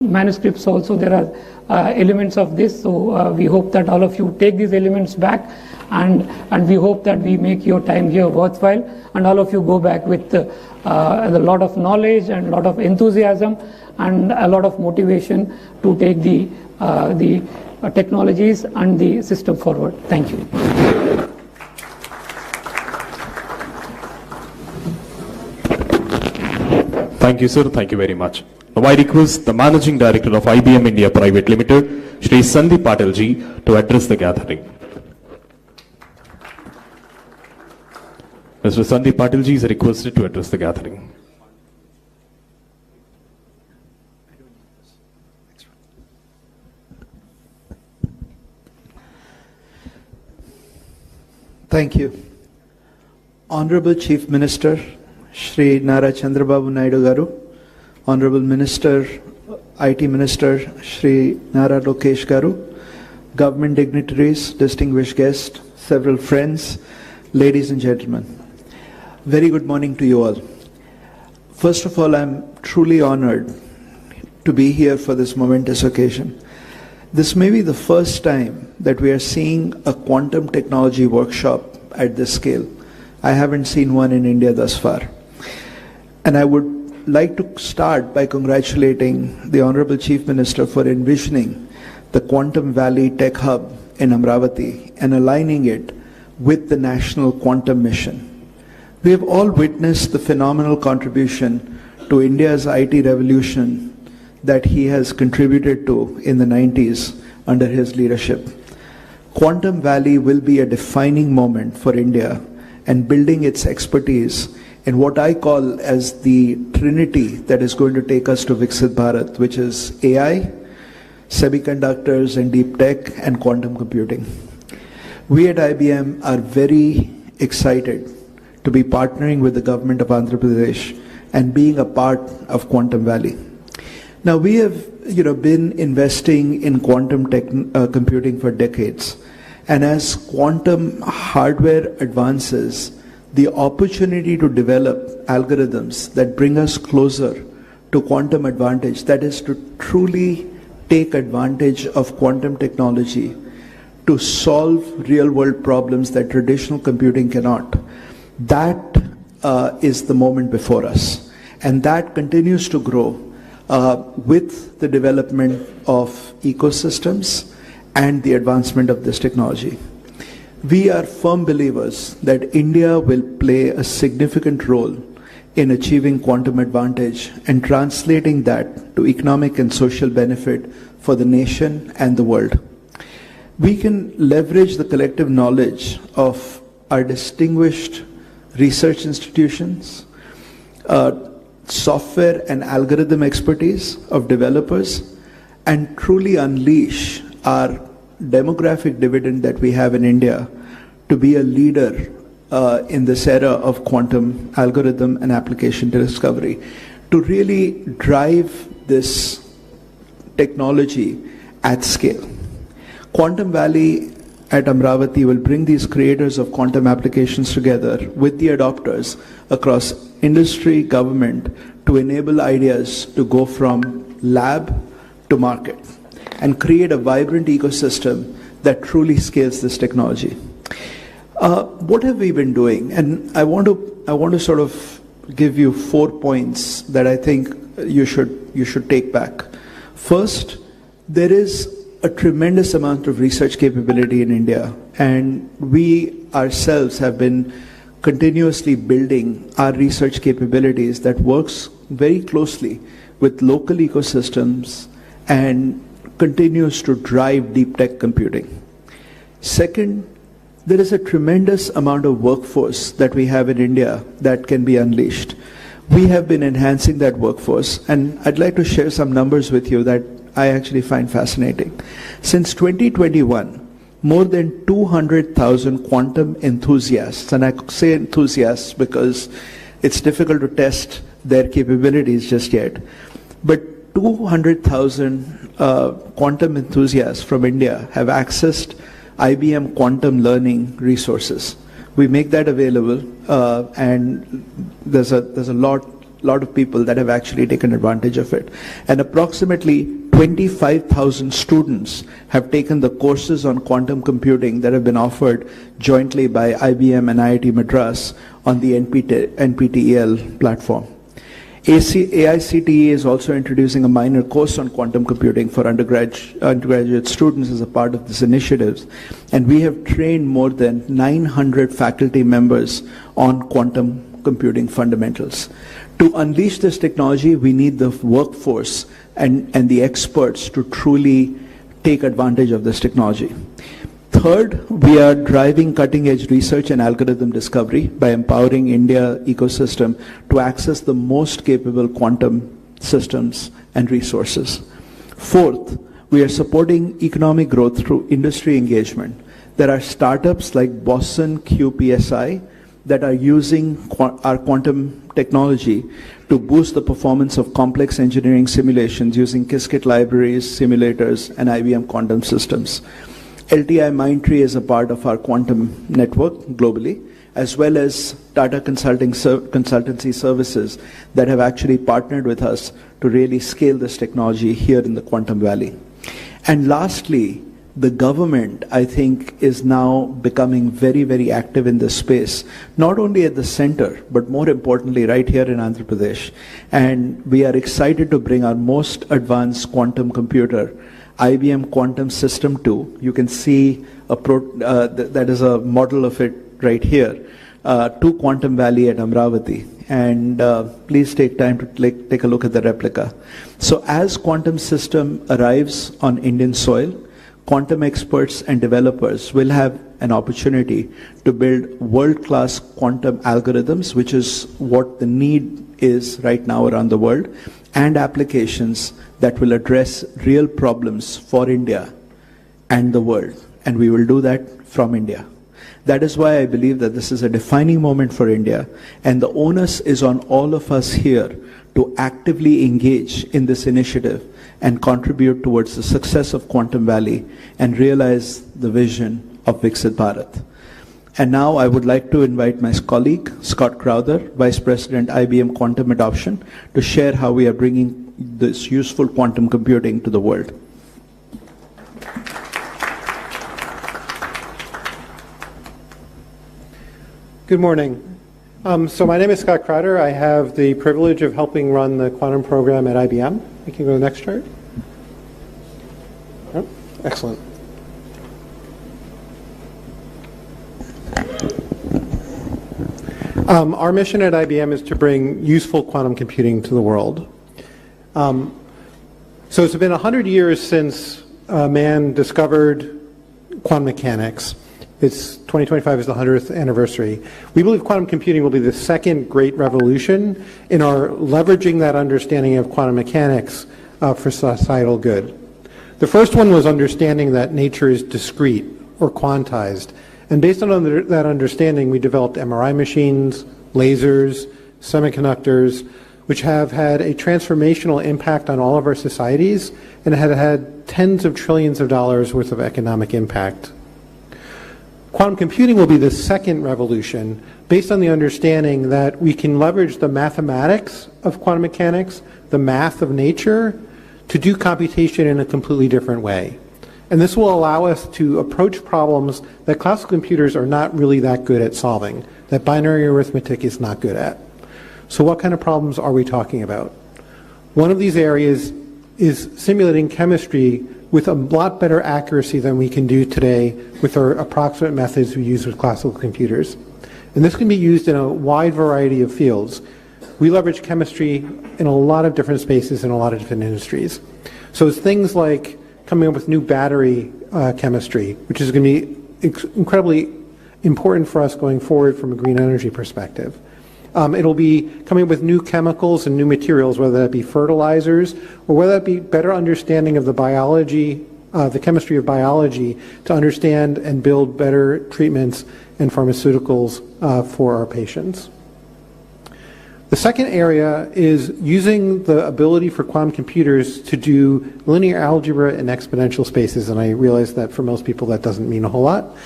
manuscripts also there are elements of this, so we hope that all of you take these elements back, and we hope that we make your time here worthwhile, and all of you go back with a lot of knowledge and a lot of enthusiasm and a lot of motivation to take the technologies and the system forward. Thank you. Thank you, sir. Thank you very much. Now I request the Managing Director of IBM India Private Limited, Shri Sandeep Patil ji, to address the gathering. Mr. Sandeep Patil ji is requested to address the gathering. Thank you. Honorable Chief Minister, Shri Nara Chandrababu Naidu Garu, Honorable Minister, IT Minister, Shri Nara Lokesh Garu, government dignitaries, distinguished guests, several friends, ladies and gentlemen. Very good morning to you all. First of all, I'm truly honored to be here for this momentous occasion. This may be the first time that we are seeing a quantum technology workshop at this scale. I haven't seen one in India thus far. And I would like to start by congratulating the Honorable Chief Minister for envisioning the Quantum Valley Tech Hub in Amravati and aligning it with the National Quantum Mission. We have all witnessed the phenomenal contribution to India's IT revolution that he has contributed to in the 90s under his leadership. Quantum Valley will be a defining moment for India and building its expertise in what I call as the trinity that is going to take us to Viksit Bharat, which is AI, semiconductors and deep tech, and quantum computing. We at IBM are very excited to be partnering with the government of Andhra Pradesh and being a part of Quantum Valley. Now we have been investing in quantum computing for decades, and as quantum hardware advances, the opportunity to develop algorithms that bring us closer to quantum advantage, that is to truly take advantage of quantum technology to solve real-world problems that traditional computing cannot, that is the moment before us. And that continues to grow with the development of ecosystems and the advancement of this technology. We are firm believers that India will play a significant role in achieving quantum advantage and translating that to economic and social benefit for the nation and the world. We can leverage the collective knowledge of our distinguished research institutions, software and algorithm expertise of developers, and truly unleash our demographic dividend that we have in India to be a leader in this era of quantum algorithm and application discovery, to really drive this technology at scale. Quantum Valley at Amravati will bring these creators of quantum applications together with the adopters across industry, government, to enable ideas to go from lab to market and create a vibrant ecosystem that truly scales this technology. What have we been doing? And I want to sort of give you 4 points that I think you should take back. First, there is a tremendous amount of research capability in India, and we ourselves have been continuously building our research capabilities that works very closely with local ecosystems and continues to drive deep tech computing. Second, there is a tremendous amount of workforce that we have in India that can be unleashed. We have been enhancing that workforce, and I'd like to share some numbers with you that I actually find fascinating. Since 2021, more than 200,000 quantum enthusiasts, and I say enthusiasts because it's difficult to test their capabilities just yet, but 200,000 quantum enthusiasts from India have accessed IBM quantum learning resources. We make that available, and there's a lot lot of people that have actually taken advantage of it. And approximately 25,000 students have taken the courses on quantum computing that have been offered jointly by IBM and IIT Madras on the NPTEL platform. AICTE is also introducing a minor course on quantum computing for undergraduate students as a part of this initiative. And we have trained more than 900 faculty members on quantum computing fundamentals. To unleash this technology, we need the workforce and the experts to truly take advantage of this technology. Third, we are driving cutting-edge research and algorithm discovery by empowering India ecosystem to access the most capable quantum systems and resources. Fourth, we are supporting economic growth through industry engagement. There are startups like Boston QPSI that are using our quantum technology to boost the performance of complex engineering simulations using Qiskit libraries, simulators, and IBM quantum systems. LTI Mindtree is a part of our quantum network globally, as well as Tata Consultancy Services that have actually partnered with us to really scale this technology here in the Quantum Valley. And lastly, the government, I think, is now becoming very, very active in this space, not only at the center, but more importantly, right here in Andhra Pradesh. And we are excited to bring our most advanced quantum computer, IBM Quantum System 2. You can see that is a model of it right here, to Quantum Valley at Amravati. And please take time to take a look at the replica. So as quantum system arrives on Indian soil, quantum experts and developers will have an opportunity to build world-class quantum algorithms, which is what the need is right now around the world, and applications that will address real problems for India and the world. And we will do that from India. That is why I believe that this is a defining moment for India, and the onus is on all of us here to actively engage in this initiative and contribute towards the success of Quantum Valley and realize the vision of Viksit Bharat. And now I would like to invite my colleague, Scott Crowther, Vice President, IBM Quantum Adoption, to share how we are bringing this useful quantum computing to the world. Good morning. So my name is Scott Crowder. I have the privilege of helping run the quantum program at IBM. We can go to the next chart. Oh, excellent. Our mission at IBM is to bring useful quantum computing to the world. So it's been 100 years since man discovered quantum mechanics. It's 2025 is the 100th anniversary. We believe quantum computing will be the second great revolution in our leveraging that understanding of quantum mechanics for societal good. The first one was understanding that nature is discrete or quantized. And based on that understanding, we developed MRI machines, lasers, semiconductors, which have had a transformational impact on all of our societies and have had tens of trillions of dollars worth of economic impact. Quantum computing will be the second revolution based on the understanding that we can leverage the mathematics of quantum mechanics, the math of nature, to do computation in a completely different way. And this will allow us to approach problems that classical computers are not really that good at solving, that binary arithmetic is not good at. So what kind of problems are we talking about? One of these areas is simulating chemistry with a lot better accuracy than we can do today with our approximate methods we use with classical computers. And this can be used in a wide variety of fields. We leverage chemistry in a lot of different spaces in a lot of different industries. So it's things like coming up with new battery chemistry, which is going to be incredibly important for us going forward from a green energy perspective. It'll be coming up with new chemicals and new materials, whether that be fertilizers or whether that be better understanding of the biology, the chemistry of biology, to understand and build better treatments and pharmaceuticals for our patients. The second area is using the ability for quantum computers to do linear algebra in exponential spaces, and I realize that for most people that doesn't mean a whole lot.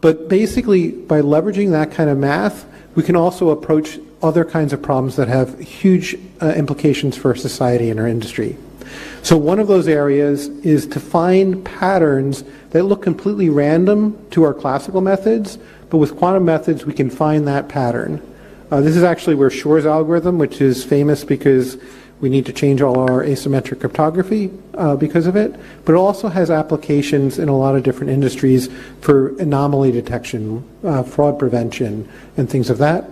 But basically, by leveraging that kind of math, we can also approach other kinds of problems that have huge implications for society and our industry. So one of those areas is to find patterns that look completely random to our classical methods, but with quantum methods we can find that pattern. This is actually where Shor's algorithm, which is famous because we need to change all our asymmetric cryptography because of it, but it also has applications in a lot of different industries for anomaly detection, fraud prevention, and things of that.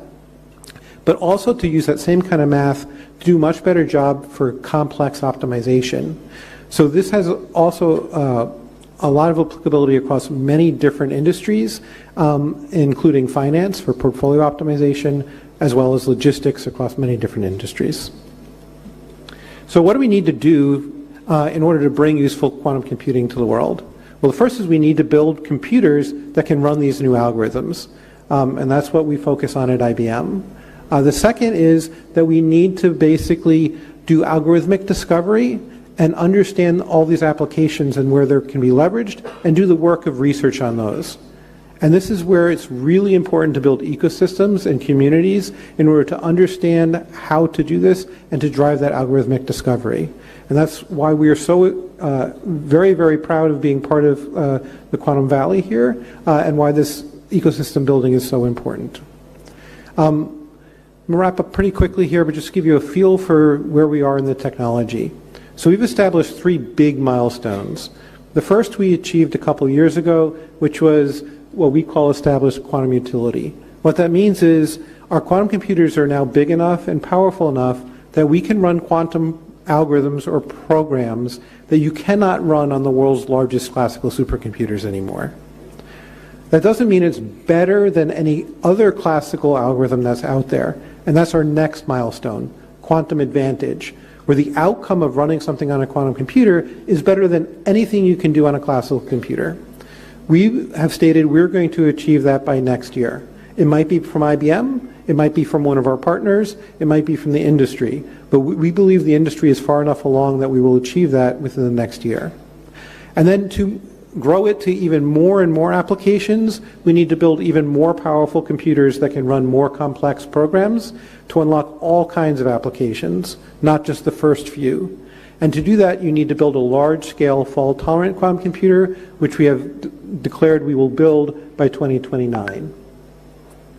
But also to use that same kind of math to do a much better job for complex optimization. So this has also a lot of applicability across many different industries, including finance for portfolio optimization, as well as logistics across many different industries. So what do we need to do in order to bring useful quantum computing to the world? Well, the first is we need to build computers that can run these new algorithms, and that's what we focus on at IBM. The second is that we need to basically do algorithmic discovery and understand all these applications and where they can be leveraged and do the work of research on those. And this is where it's really important to build ecosystems and communities in order to understand how to do this and to drive that algorithmic discovery. And that's why we are so very, very proud of being part of the Quantum Valley here and why this ecosystem building is so important. I'm going to wrap up pretty quickly here, but just give you a feel for where we are in the technology. So we've established 3 big milestones. The first we achieved a couple years ago, which was what we call established quantum utility. What that means is our quantum computers are now big enough and powerful enough that we can run quantum algorithms or programs that you cannot run on the world's largest classical supercomputers anymore. That doesn't mean it's better than any other classical algorithm that's out there. And that's our next milestone, quantum advantage, where the outcome of running something on a quantum computer is better than anything you can do on a classical computer. We have stated we're going to achieve that by next year. It might be from IBM, it might be from one of our partners, it might be from the industry, but we believe the industry is far enough along that we will achieve that within the next year. And then to grow it to even more and more applications, we need to build even more powerful computers that can run more complex programs to unlock all kinds of applications, not just the first few. And to do that, you need to build a large-scale fault-tolerant quantum computer, which we have declared we will build by 2029. I'm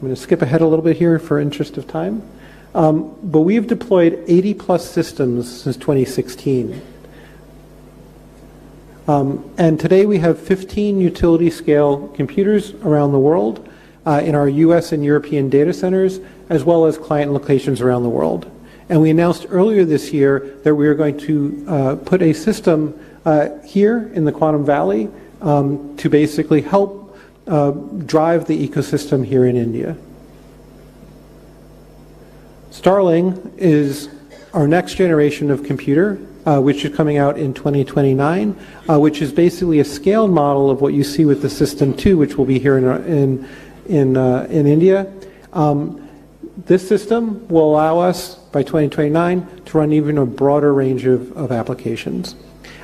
going to skip ahead a little bit here for interest of time. But we have deployed 80-plus systems since 2016. And today we have 15 utility-scale computers around the world in our US and European data centers, as well as client locations around the world. And we announced earlier this year that we are going to put a system here in the Quantum Valley to basically help drive the ecosystem here in India. Starling is our next generation of computer, which is coming out in 2029, which is basically a scaled model of what you see with the System 2, which will be here in India. This system will allow us, by 2029, to run even a broader range of applications.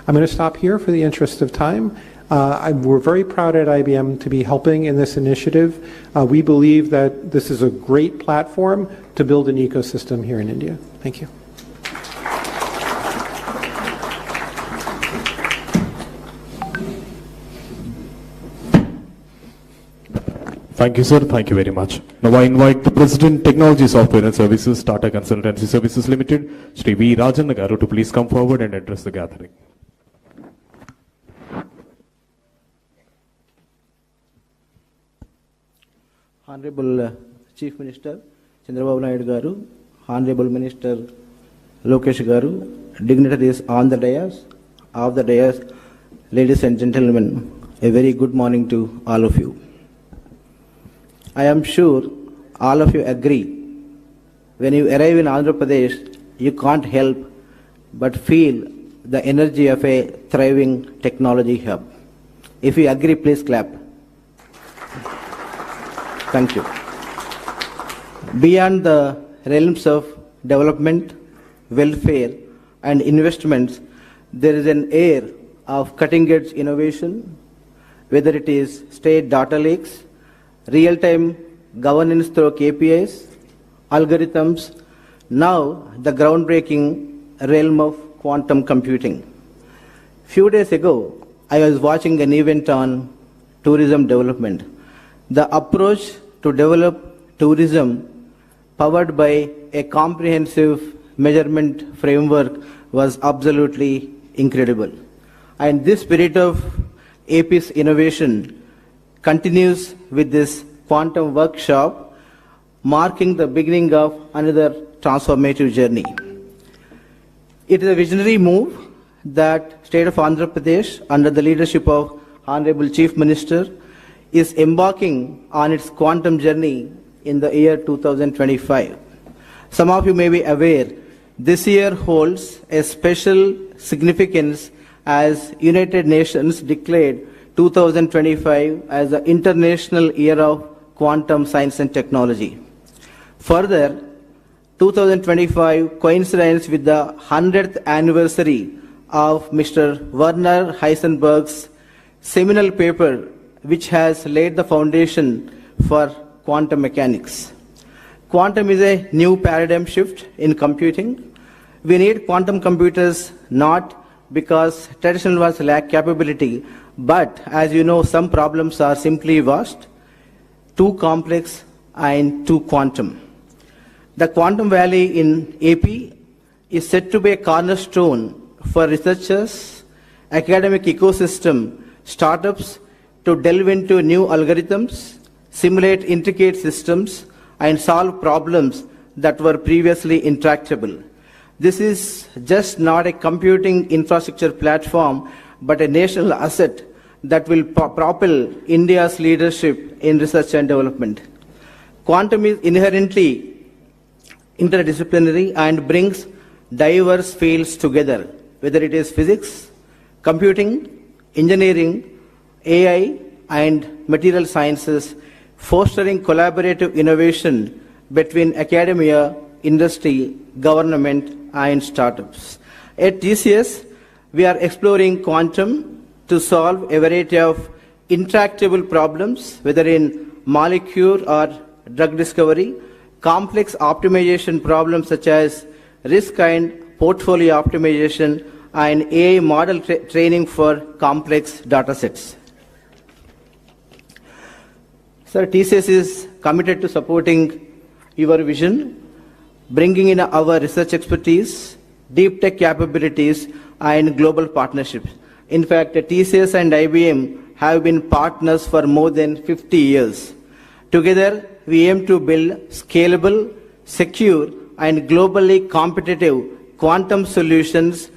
I'm going to stop here for the interest of time. We're very proud at IBM to be helping in this initiative. We believe that this is a great platform to build an ecosystem here in India. Thank you. Thank you, sir. Thank you very much. Now I invite the President, Technology Software and Services, Tata Consultancy Services Limited, Shri V. Rajan Garu, to please come forward and address the gathering. Honorable Chief Minister Chandrababu Naidu Garu, Honorable Minister Lokesh Garu, dignitaries on the dais, off the dais, ladies and gentlemen, a very good morning to all of you. I am sure all of you agree, when you arrive in Andhra Pradesh, you can't help but feel the energy of a thriving technology hub. If you agree, please clap. Thank you. Beyond the realms of development, welfare, and investments, there is an air of cutting-edge innovation, whether it is state data lakes, real-time governance through KPIs, algorithms, now the groundbreaking realm of quantum computing. Few days ago, I was watching an event on tourism development. The approach to develop tourism powered by a comprehensive measurement framework was absolutely incredible. And this spirit of AP's innovation continues with this quantum workshop, marking the beginning of another transformative journey. It is a visionary move that State of Andhra Pradesh, under the leadership of Honorable Chief Minister, is embarking on its quantum journey in the year 2025. Some of you may be aware, this year holds a special significance as United Nations declared 2025 as the International Year of Quantum Science and Technology. Further, 2025 coincides with the 100th anniversary of Mr. Werner Heisenberg's seminal paper, which has laid the foundation for quantum mechanics. Quantum is a new paradigm shift in computing. We need quantum computers not because traditional ones lack capability, but as you know, some problems are simply vast, too complex, and too quantum. The Quantum Valley in AP is said to be a cornerstone for researchers, academic ecosystem, startups to delve into new algorithms, simulate intricate systems, and solve problems that were previously intractable. This is just not a computing infrastructure platform, but a national asset that will propel India's leadership in research and development. Quantum is inherently interdisciplinary and brings diverse fields together, whether it is physics, computing, engineering, AI, and material sciences, fostering collaborative innovation between academia, industry, government, and startups. At TCS, we are exploring quantum to solve a variety of intractable problems, whether in molecule or drug discovery, complex optimization problems such as risk and portfolio optimization, and AI model training for complex data sets. Sir, TCS is committed to supporting your vision, bringing in our research expertise, deep tech capabilities, and global partnerships. In fact, TCS and IBM have been partners for more than 50 years. Together, we aim to build scalable, secure, and globally competitive quantum solutions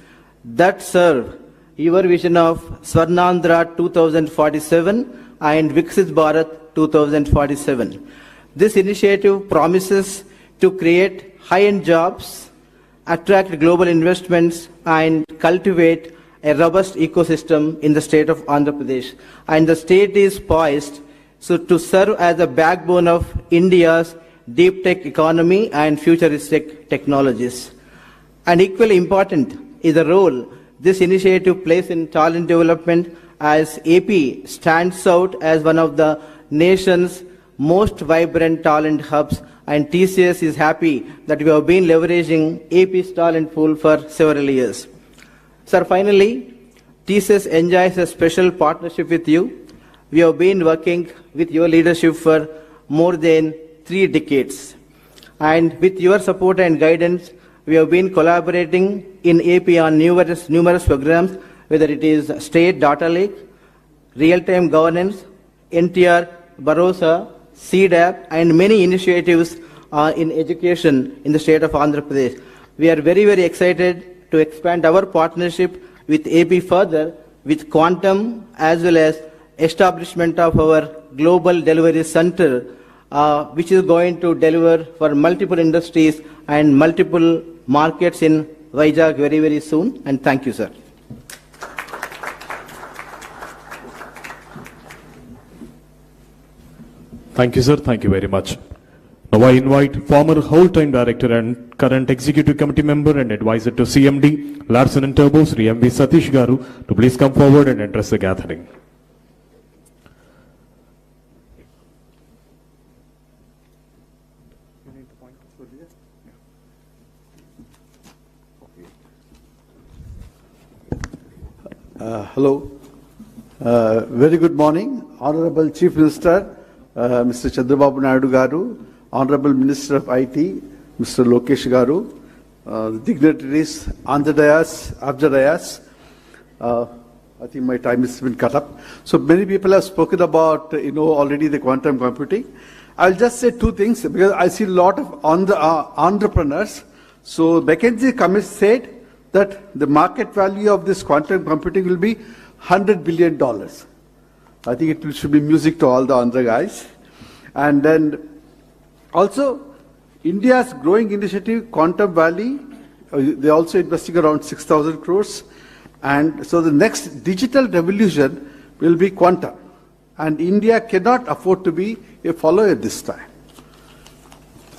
that serve your vision of Swarnandhra 2047 and Viksit Bharat 2047. This initiative promises to create high-end jobs, attract global investments, and cultivate a robust ecosystem in the state of Andhra Pradesh. And the state is poised to serve as the backbone of India's deep tech economy and futuristic technologies. And equally important is the role this initiative plays in talent development, as AP stands out as one of the nation's most vibrant talent hubs, and TCS is happy that we have been leveraging AP's talent pool for several years. Sir, finally, TCS enjoys a special partnership with you. We have been working with your leadership for more than 3 decades. And with your support and guidance, we have been collaborating in AP on numerous programs, whether it is State Data Lake, Real-Time Governance, NTR, Barossa, CDAP, and many initiatives in education in the state of Andhra Pradesh. We are very, very excited to expand our partnership with AP further with quantum, as well as establishment of our global delivery center, which is going to deliver for multiple industries and multiple markets in Vizag very, very soon. And thank you, sir. Thank you, sir. Thank you very much. Now I invite former whole-time director and current executive committee member and advisor to CMD, Larsen & Toubro, Sri M.V. Satish Garu, to please come forward and address the gathering. Hello. Very good morning, Honorable Chief Minister, Mr. Chandrababu Naidu Garu, Honorable Minister of IT, Mr. Lokesh Garu, dignitaries on the dais, off the dais. I think my time has been cut up. So many people have spoken about, already the quantum computing. I'll just say two things because I see a lot of entrepreneurs. So McKinsey Committee said that the market value of this quantum computing will be $100 billion. I think it should be music to all the Andhra guys. And then also India's growing initiative, Quantum Valley, they're also investing around 6,000 crores. And so the next digital revolution will be quantum. And India cannot afford to be a follower this time.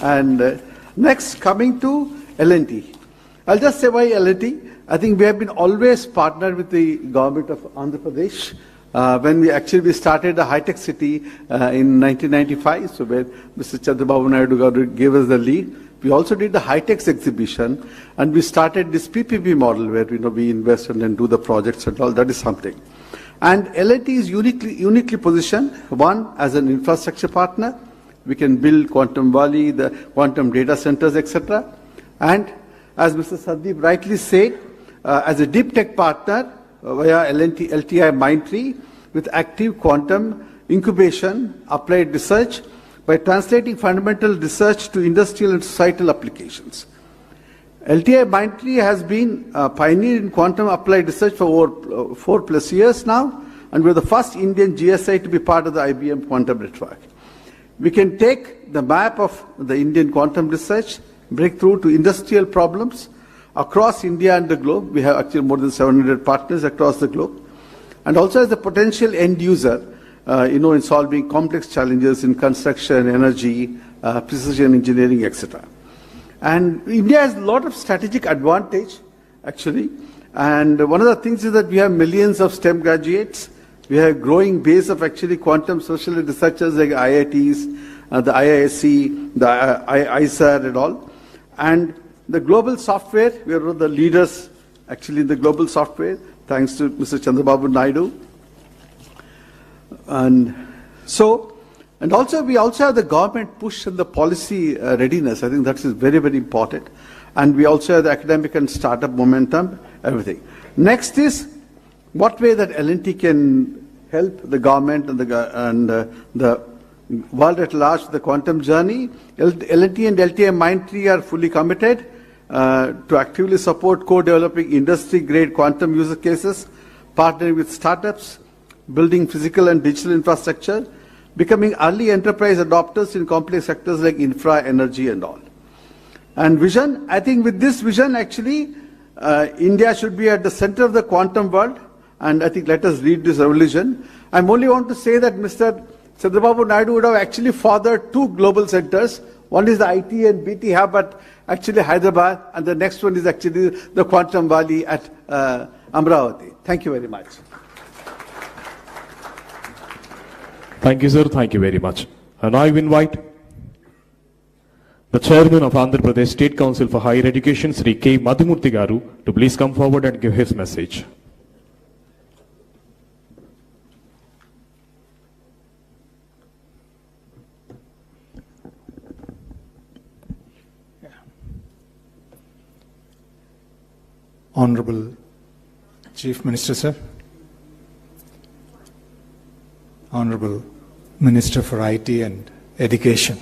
And next, coming to L&T. I'll just say why L&T. I think we have been always partnered with the government of Andhra Pradesh. When we started a high-tech city in 1995, so where Mr. Chandrababu Naidu gave us the lead. We also did the high-tech exhibition, and we started this PPP model where we invest and then do the projects and all. That is something. And L&T is uniquely positioned, one, as an infrastructure partner. We can build Quantum Valley, the quantum data centers, etc. And as Mr. Sandeep rightly said, as a deep tech partner via LTI Mindtree with active quantum incubation, applied research, by translating fundamental research to industrial and societal applications. LTI Mindtree has been pioneer in quantum applied research for over 4+ years now, and we're the first Indian GSI to be part of the IBM quantum network. We can take the map of the Indian quantum research, breakthrough to industrial problems across India and the globe. We have actually more than 700 partners across the globe. And also as a potential end user, in solving complex challenges in construction, energy, precision engineering, etc. And India has a lot of strategic advantage, actually. And one of the things is that we have millions of STEM graduates. We have a growing base of actually quantum social researchers like IITs, the IISc, the ISAR and all. And the global software, we are one of the leaders actually in the global software, thanks to Mr. Chandrababu Naidu. And also we also have the government push and the policy readiness. I think that is very, very important. And we also have the academic and startup momentum, everything. Next is what way that L&T can help the government and the world at large with the quantum journey. L&T and LTI Mindtree are fully committed to actively support co-developing industry-grade quantum user cases, partnering with startups, building physical and digital infrastructure, becoming early enterprise adopters in complex sectors like infra, energy and all. And vision, I think with this vision actually, India should be at the center of the quantum world, and I think let us lead this revolution. I only want to say that Mr. Chandrababu Naidu would have actually fathered 2 global centers. One is the IT and BT hub at actually Hyderabad, and the next one is actually the Quantum Valley at Amravati. Thank you very much. Thank you, sir. Thank you very much. And I invite the Chairman of Andhra Pradesh State Council for Higher Education, Sri K. Madhumurthy Garu, to please come forward and give his message. Honorable Chief Minister, sir. Honorable Minister for IT and Education.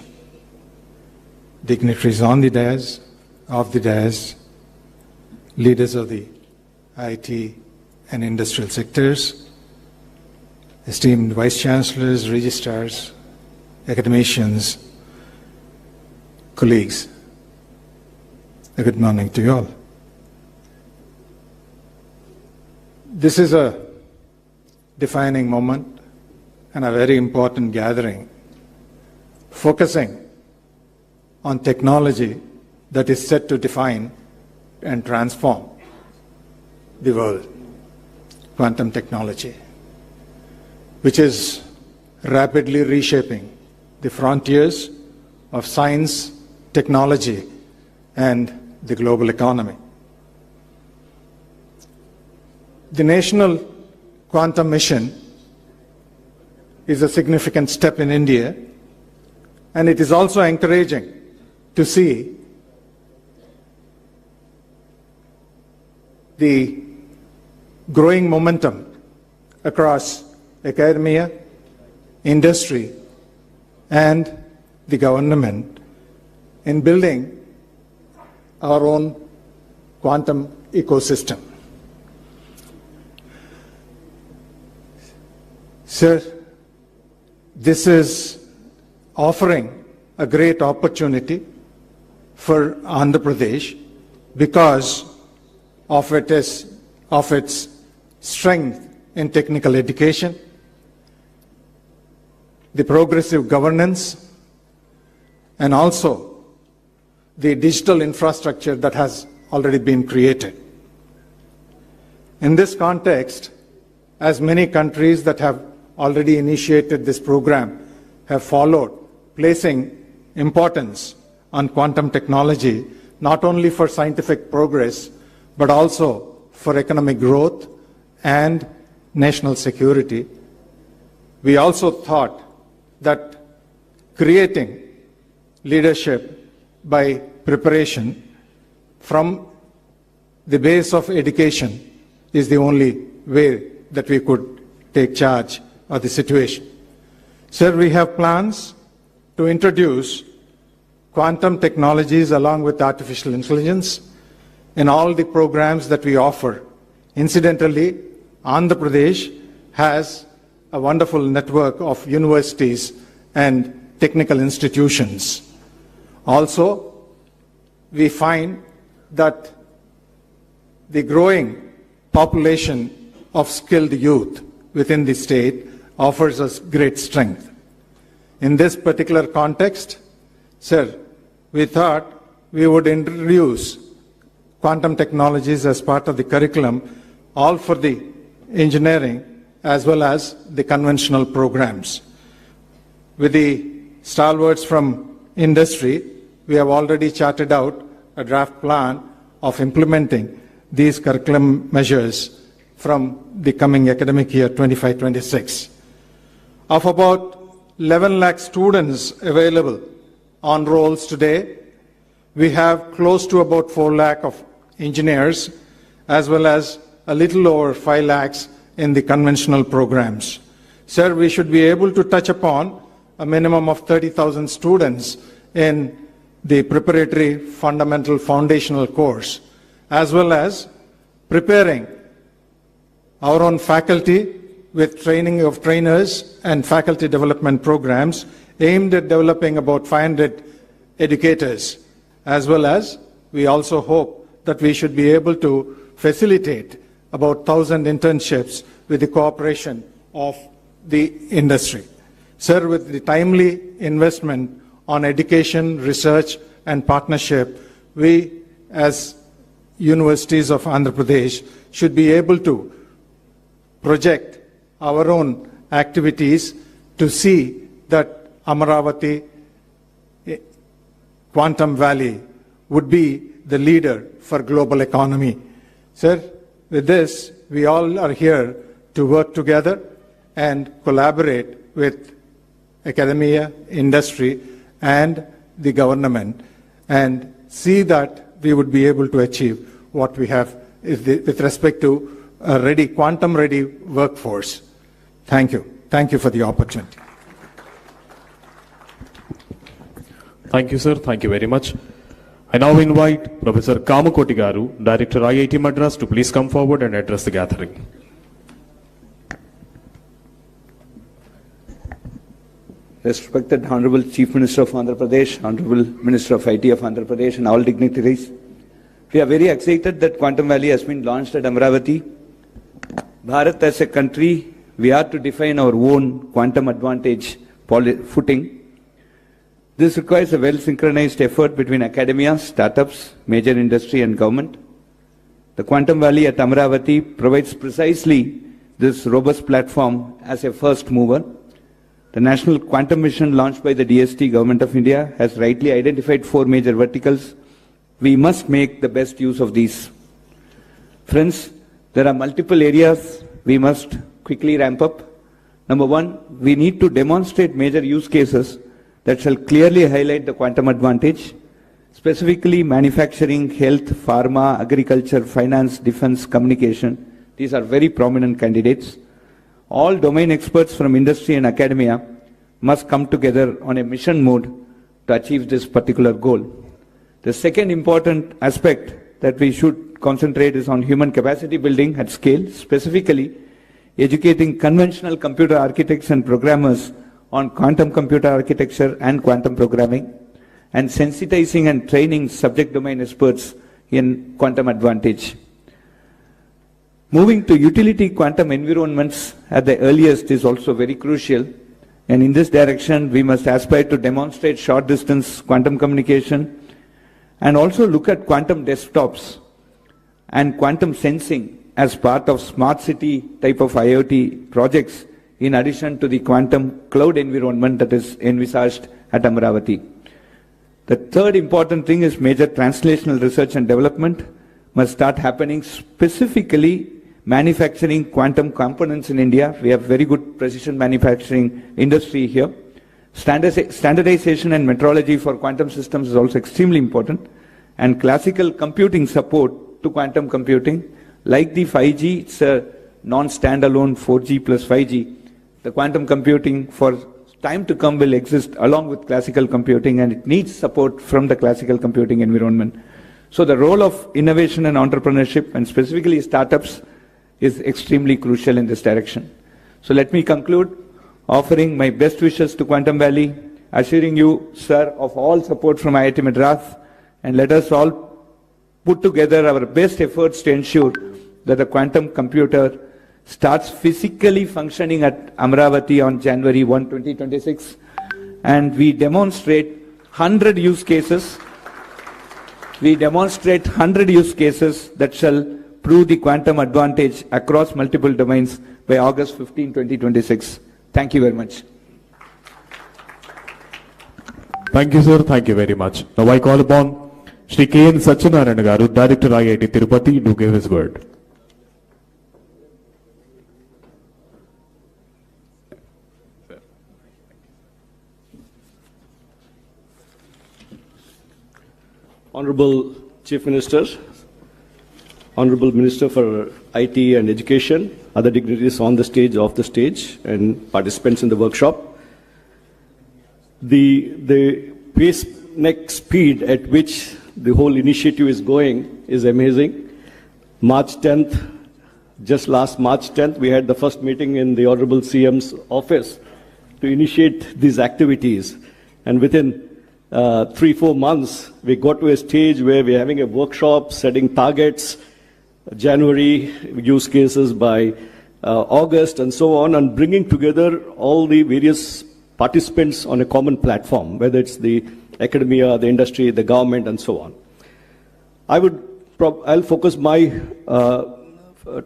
Dignitaries on the dais, off the dais, leaders of the IT and industrial sectors, esteemed Vice Chancellors, registrars, academicians, colleagues. A good morning to you all. This is a defining moment and a very important gathering, focusing on technology that is set to define and transform the world, quantum technology, which is rapidly reshaping the frontiers of science, technology, and the global economy. the National Quantum Mission is a significant step in India, and it is also encouraging to see the growing momentum across academia, industry, and the government in building our own quantum ecosystem. Sir, this is offering a great opportunity for Andhra Pradesh because of its strength in technical education, the progressive governance, and also the digital infrastructure that has already been created. In this context, as many countries that have already initiated this program have followed, placing importance on quantum technology, not only for scientific progress, but also for economic growth and national security. We also thought that creating leadership by preparation from the base of education is the only way that we could take charge of the situation. Sir, we have plans to introduce quantum technologies along with artificial intelligence in all the programs that we offer. Incidentally, Andhra Pradesh has a wonderful network of universities and technical institutions. Also, we find that the growing population of skilled youth within the state offers us great strength. In this particular context, sir, we thought we would introduce quantum technologies as part of the curriculum, all for the engineering as well as the conventional programs. With the stalwarts from industry, we have already charted out a draft plan of implementing these curriculum measures from the coming academic year 25-26. Of about 11 lakh students available on rolls today, we have close to about 4 lakh of engineers, as well as a little over 5 lakhs in the conventional programs. Sir, we should be able to touch upon a minimum of 30,000 students in the preparatory fundamental foundational course, as well as preparing our own faculty with training of trainers and faculty development programs aimed at developing about 500 educators, as well as we also hope that we should be able to facilitate about 1,000 internships with the cooperation of the industry. Sir, with the timely investment on education, research, and partnership, we as universities of Andhra Pradesh should be able to project our own activities to see that Amaravati Quantum Valley would be the leader for global economy. Sir, with this, we all are here to work together and collaborate with academia, industry, and the government, and see that we would be able to achieve what we have with respect to a ready, quantum-ready workforce. Thank you. Thank you for the opportunity. Thank you, sir. Thank you very much. I now invite Professor Kamakoti Garu, Director IIT Madras, to please come forward and address the gathering. Respected Honorable Chief Minister of Andhra Pradesh, Honorable Minister of IT of Andhra Pradesh, and all dignitaries, we are very excited that Quantum Valley has been launched at Amaravati. Bharat as a country, we are to define our own quantum advantage footing. This requires a well-synchronized effort between academia, startups, major industry, and government. The Quantum Valley at Amaravati provides precisely this robust platform as a first mover. The National Quantum Mission launched by the DST Government of India has rightly identified 4 major verticals. We must make the best use of these. Friends, There are multiple areas we must quickly ramp up. Number one, we need to demonstrate major use cases that shall clearly highlight the quantum advantage, specifically manufacturing, health, pharma, agriculture, finance, defense, communication. These are very prominent candidates. All domain experts from industry and academia must come together on a mission mode to achieve this particular goal. The second important aspect that we should concentrate is on human capacity building at scale, specifically educating conventional computer architects and programmers on quantum computer architecture and quantum programming, and sensitizing and training subject domain experts in quantum advantage. Moving to utility quantum environments at the earliest is also very crucial, and in this direction we must aspire to demonstrate short distance quantum communication and also look at quantum desktops and quantum sensing as part of smart city type of IoT projects, in addition to the quantum cloud environment that is envisaged at Amaravati. The third important thing is major translational research and development must start happening, specifically manufacturing quantum components in India. We have very good precision manufacturing industry here. Standardization and metrology for quantum systems is also extremely important, and classical computing support to quantum computing. Like the 5G, it's a non-standalone 4G plus 5G. The quantum computing for time to come will exist along with classical computing, and it needs support from the classical computing environment. So the role of innovation and entrepreneurship, and specifically startups, is extremely crucial in this direction. So let me conclude offering my best wishes to Quantum Valley, assuring you, sir, of all support from IIT Madras, and let us all put together our best efforts to ensure that the quantum computer starts physically functioning at Amaravati on January 1, 2026, and we demonstrate 100 use cases. We demonstrate 100 use cases that shall prove the quantum advantage across multiple domains by August 15, 2026. Thank you very much. Thank you, sir. Thank you very much. Now I call upon Shri K.N. Satyanarayana Garu, Director IIT Tirupati, to give his word. Honorable Chief Minister, Honorable Minister for IT and Education, other dignitaries on the stage, off the stage, and participants in the workshop. The pace, next speed at which the whole initiative is going is amazing. March 10th, just last March 10th, we had the first meeting in the Honorable CM's office to initiate these activities. And within 3-4 months, we got to a stage where we're having a workshop, setting targets, January use cases by August, and so on, and bringing together all the various participants on a common platform, whether it's the academia, the industry, the government, and so on. I'll focus my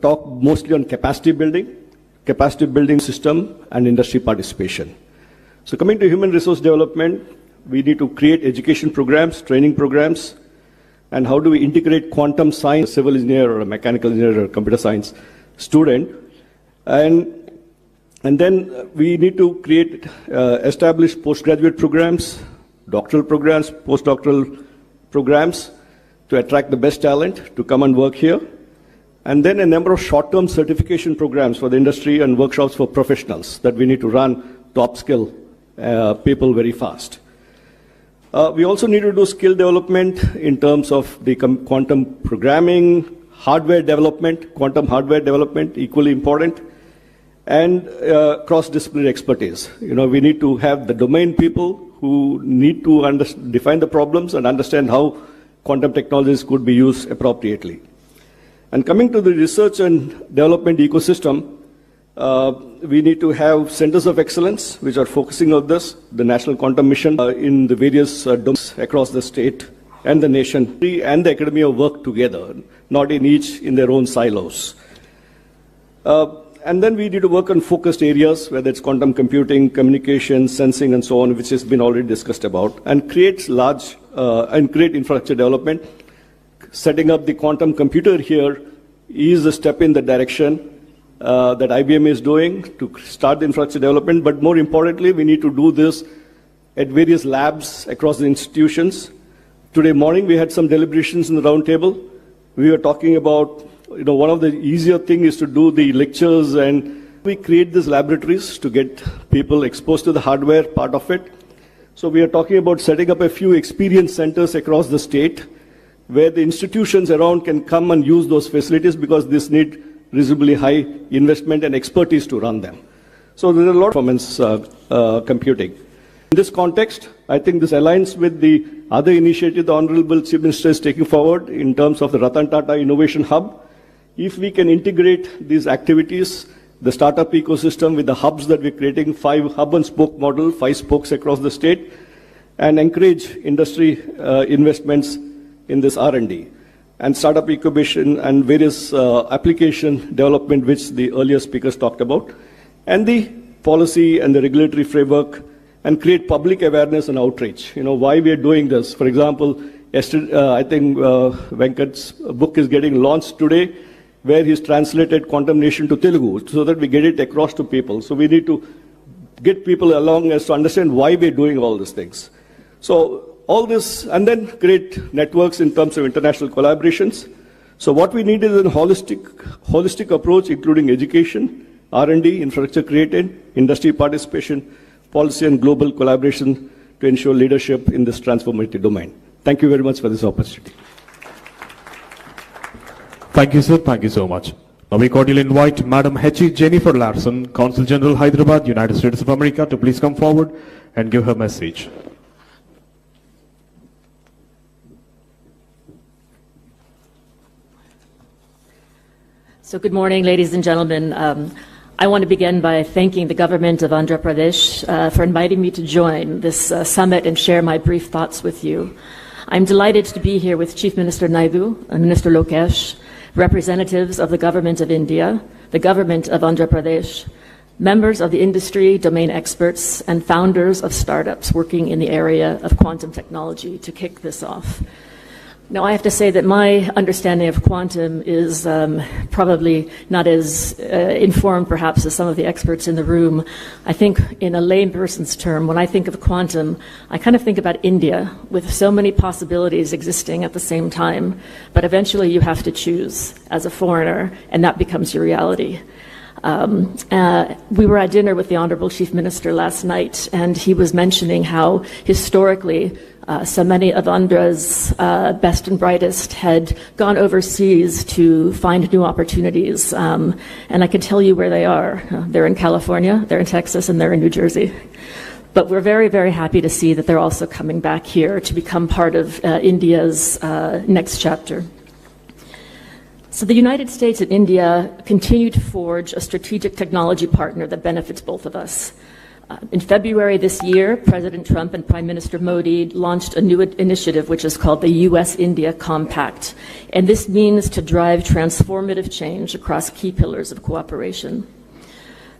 talk mostly on capacity building system, and industry participation. So coming to human resource development, we need to create education programs, training programs, and how do we integrate quantum science, a civil engineer or a mechanical engineer or a computer science student. And then we need to create, establish postgraduate programs, doctoral programs, postdoctoral programs to attract the best talent to come and work here. And then a number of short-term certification programs for the industry and workshops for professionals that we need to run to upskill people very fast. We also need to do skill development in terms of the quantum programming, hardware development, quantum hardware development, equally important, and cross-disciplinary expertise. You know, we need to have the domain people who need to define the problems and understand how quantum technologies could be used appropriately. And coming to the research and development ecosystem, we need to have centers of excellence which are focusing on this, the National Quantum Mission in the various domains across the state and the nation, and the academia work together, not in their own silos. And then we need to work on focused areas, whether it's quantum computing, communication, sensing, and so on, which has been already discussed about, and create create infrastructure development, setting up the quantum computer here is a step in the direction that IBM is doing to start the infrastructure development. But more importantly, we need to do this at various labs across the institutions. Today morning, we had some deliberations in the round table. We were talking about, one of the easier things is to do the lectures, and we create these laboratories to get people exposed to the hardware part of it. So we are talking about setting up a few experience centers across the state where the institutions around can come and use those facilities, because this need reasonably high investment and expertise to run them. So there's a lot of performance computing. In this context, I think this aligns with the other initiative the Honorable Chief Minister is taking forward in terms of the Ratan Tata Innovation Hub. If we can integrate these activities, the startup ecosystem with the hubs that we're creating, 5 hub and spoke model, 5 spokes across the state, and encourage industry investments in this R&D and startup incubation and various application development, which the earlier speakers talked about, and the policy and the regulatory framework, and create public awareness and outreach. Why we are doing this. For example, yesterday, I think Venkat's book is getting launched today, where he's translated Quantum Nation to Telugu, so that we get it across to people. So we need to get people along as to understand why we're doing all these things. So all this, and then create networks in terms of international collaborations. So what we need is a holistic approach, including education, R&D, infrastructure created, industry participation, policy and global collaboration to ensure leadership in this transformative domain. Thank you very much for this opportunity. Thank you, sir. Thank you so much. Now we cordially invite Madam H.E. Jennifer Larson, Consul General, Hyderabad, United States of America, to please come forward and give her message. So good morning, ladies and gentlemen. I want to begin by thanking the government of Andhra Pradesh for inviting me to join this summit and share my brief thoughts with you. I'm delighted to be here with Chief Minister Naidu and Minister Lokesh, representatives of the government of India, the government of Andhra Pradesh, members of the industry, domain experts, and founders of startups working in the area of quantum technology to kick this off. Now, I have to say that my understanding of quantum is probably not as informed, perhaps, as some of the experts in the room. I think in a layperson's term, when I think of quantum, I kind of think about India, with so many possibilities existing at the same time. But eventually you have to choose as a foreigner, and that becomes your reality. We were at dinner with the Honorable Chief Minister last night, and he was mentioning how historically so many of Andhra's best and brightest had gone overseas to find new opportunities. And I can tell you where they are. They're in California, they're in Texas, and they're in New Jersey. But we're very, very happy to see that they're also coming back here to become part of India's next chapter. So the United States and India continue to forge a strategic technology partner that benefits both of us. In February this year, President Trump and Prime Minister Modi launched a new initiative which is called the U.S.-India Compact. And this means to drive transformative change across key pillars of cooperation.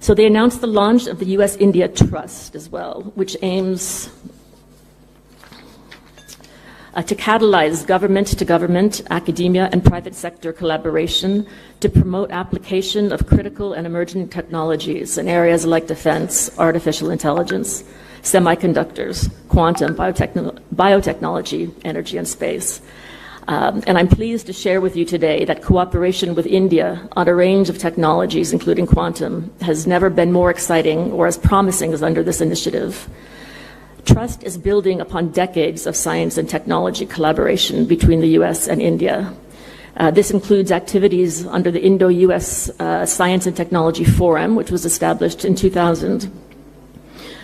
So they announced the launch of the U.S.-India Trust as well, which aims to catalyze government-to-government, academia, and private sector collaboration to promote application of critical and emerging technologies in areas like defense, artificial intelligence, semiconductors, quantum, biotechnology, energy, and space. And I'm pleased to share with you today that cooperation with India on a range of technologies, including quantum, has never been more exciting or as promising as under this initiative. Trust is building upon decades of science and technology collaboration between the U.S. and India. This includes activities under the Indo-U.S. Science and Technology Forum, which was established in 2000.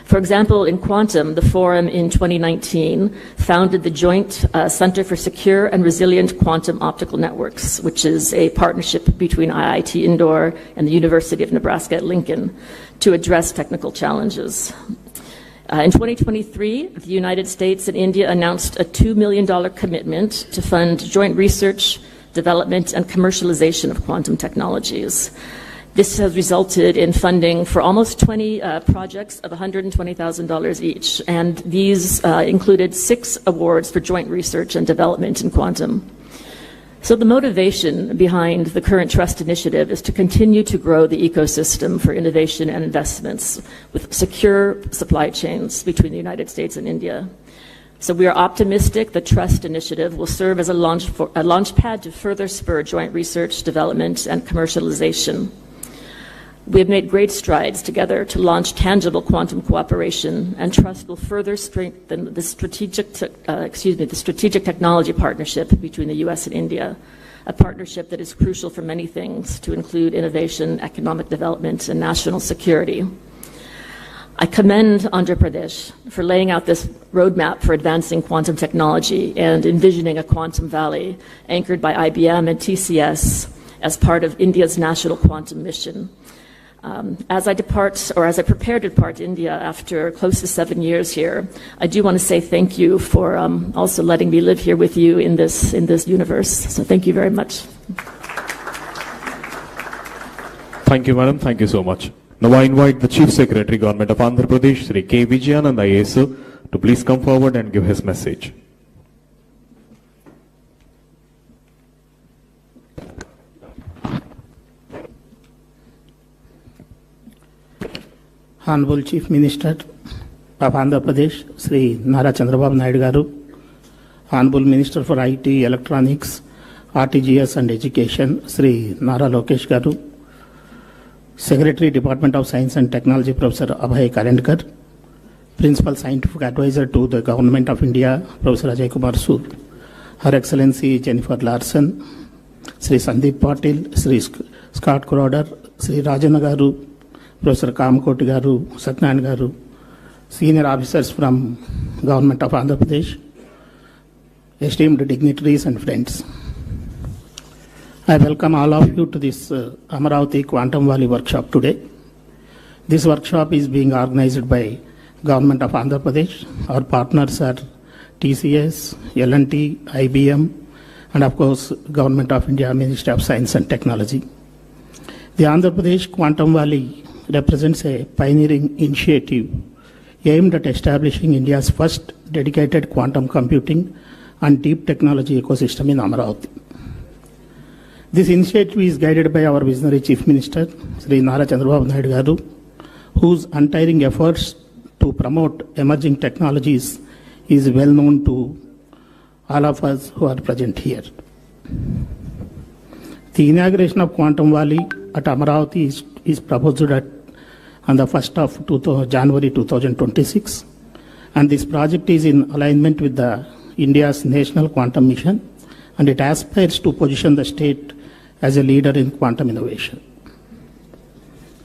For example, in quantum, the forum in 2019 founded the Joint Center for Secure and Resilient Quantum Optical Networks, which is a partnership between IIT Indore and the University of Nebraska at Lincoln to address technical challenges. In 2023, the United States and India announced a $2 million commitment to fund joint research, development, and commercialization of quantum technologies. This has resulted in funding for almost 20 projects of $120,000 each, and these included 6 awards for joint research and development in quantum. So the motivation behind the current Trust Initiative is to continue to grow the ecosystem for innovation and investments with secure supply chains between the United States and India. So we are optimistic the Trust Initiative will serve as a launchpad to further spur joint research, development, and commercialization. We have made great strides together to launch tangible quantum cooperation, and Trust will further strengthen the strategic technology partnership between the U.S. and India, a partnership that is crucial for many things, to include innovation, economic development, and national security. I commend Andhra Pradesh for laying out this roadmap for advancing quantum technology and envisioning a quantum valley anchored by IBM and TCS as part of India's national quantum mission. As I prepare to depart India after close to 7 years here, I do want to say thank you for also letting me live here with you in this universe. So thank you very much. Thank you, madam. Thank you so much. Now I invite the Chief Secretary, Government of Andhra Pradesh, Sri K. Vijayanand IAS, to please come forward and give his message. Honorable Chief Minister of Andhra Pradesh, Sri Nara Chandrababu Naidu Garu, Honorable Minister for IT, Electronics, RTGS and Education, Sri Nara Lokesh Garu, Secretary, Department of Science and Technology, Professor Abhay Karendkar, Principal Scientific Advisor to the Government of India, Professor Ajay Kumar Sood, Her Excellency Jennifer Larson, Sri Sandeep Patil, Sri Scott Crowder, Sri Rajana Garu, Professor Kamkoti Garu, Satyan Garu, senior officers from Government of Andhra Pradesh, esteemed dignitaries and friends. I welcome all of you to this Amaravati Quantum Valley workshop today. This workshop is being organized by Government of Andhra Pradesh. Our partners are TCS, L&T, IBM, and of course Government of India, Ministry of Science and Technology. The Andhra Pradesh Quantum Valley represents a pioneering initiative aimed at establishing India's first dedicated quantum computing and deep technology ecosystem in Amaravati. This initiative is guided by our visionary Chief Minister, Sri Nara Chandrababu Naidu Garu, whose untiring efforts to promote emerging technologies is well known to all of us who are present here. The inauguration of Quantum Valley at Amaravati is proposed on the 1st of January 2026, and this project is in alignment with India's national quantum mission, and it aspires to position the state as a leader in quantum innovation.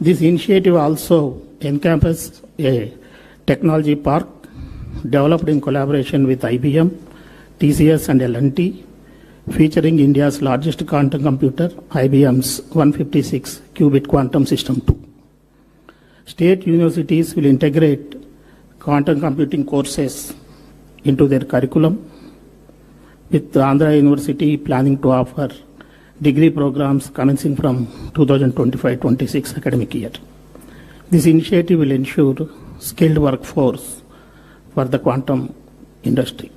This initiative also encompasses a technology park developed in collaboration with IBM, TCS and L&T, featuring India's largest quantum computer, IBM's 156 qubit quantum system 2. State universities will integrate quantum computing courses into their curriculum, with Andhra University planning to offer degree programs commencing from 2025-26 academic year. This initiative will ensure skilled workforce for the quantum industry.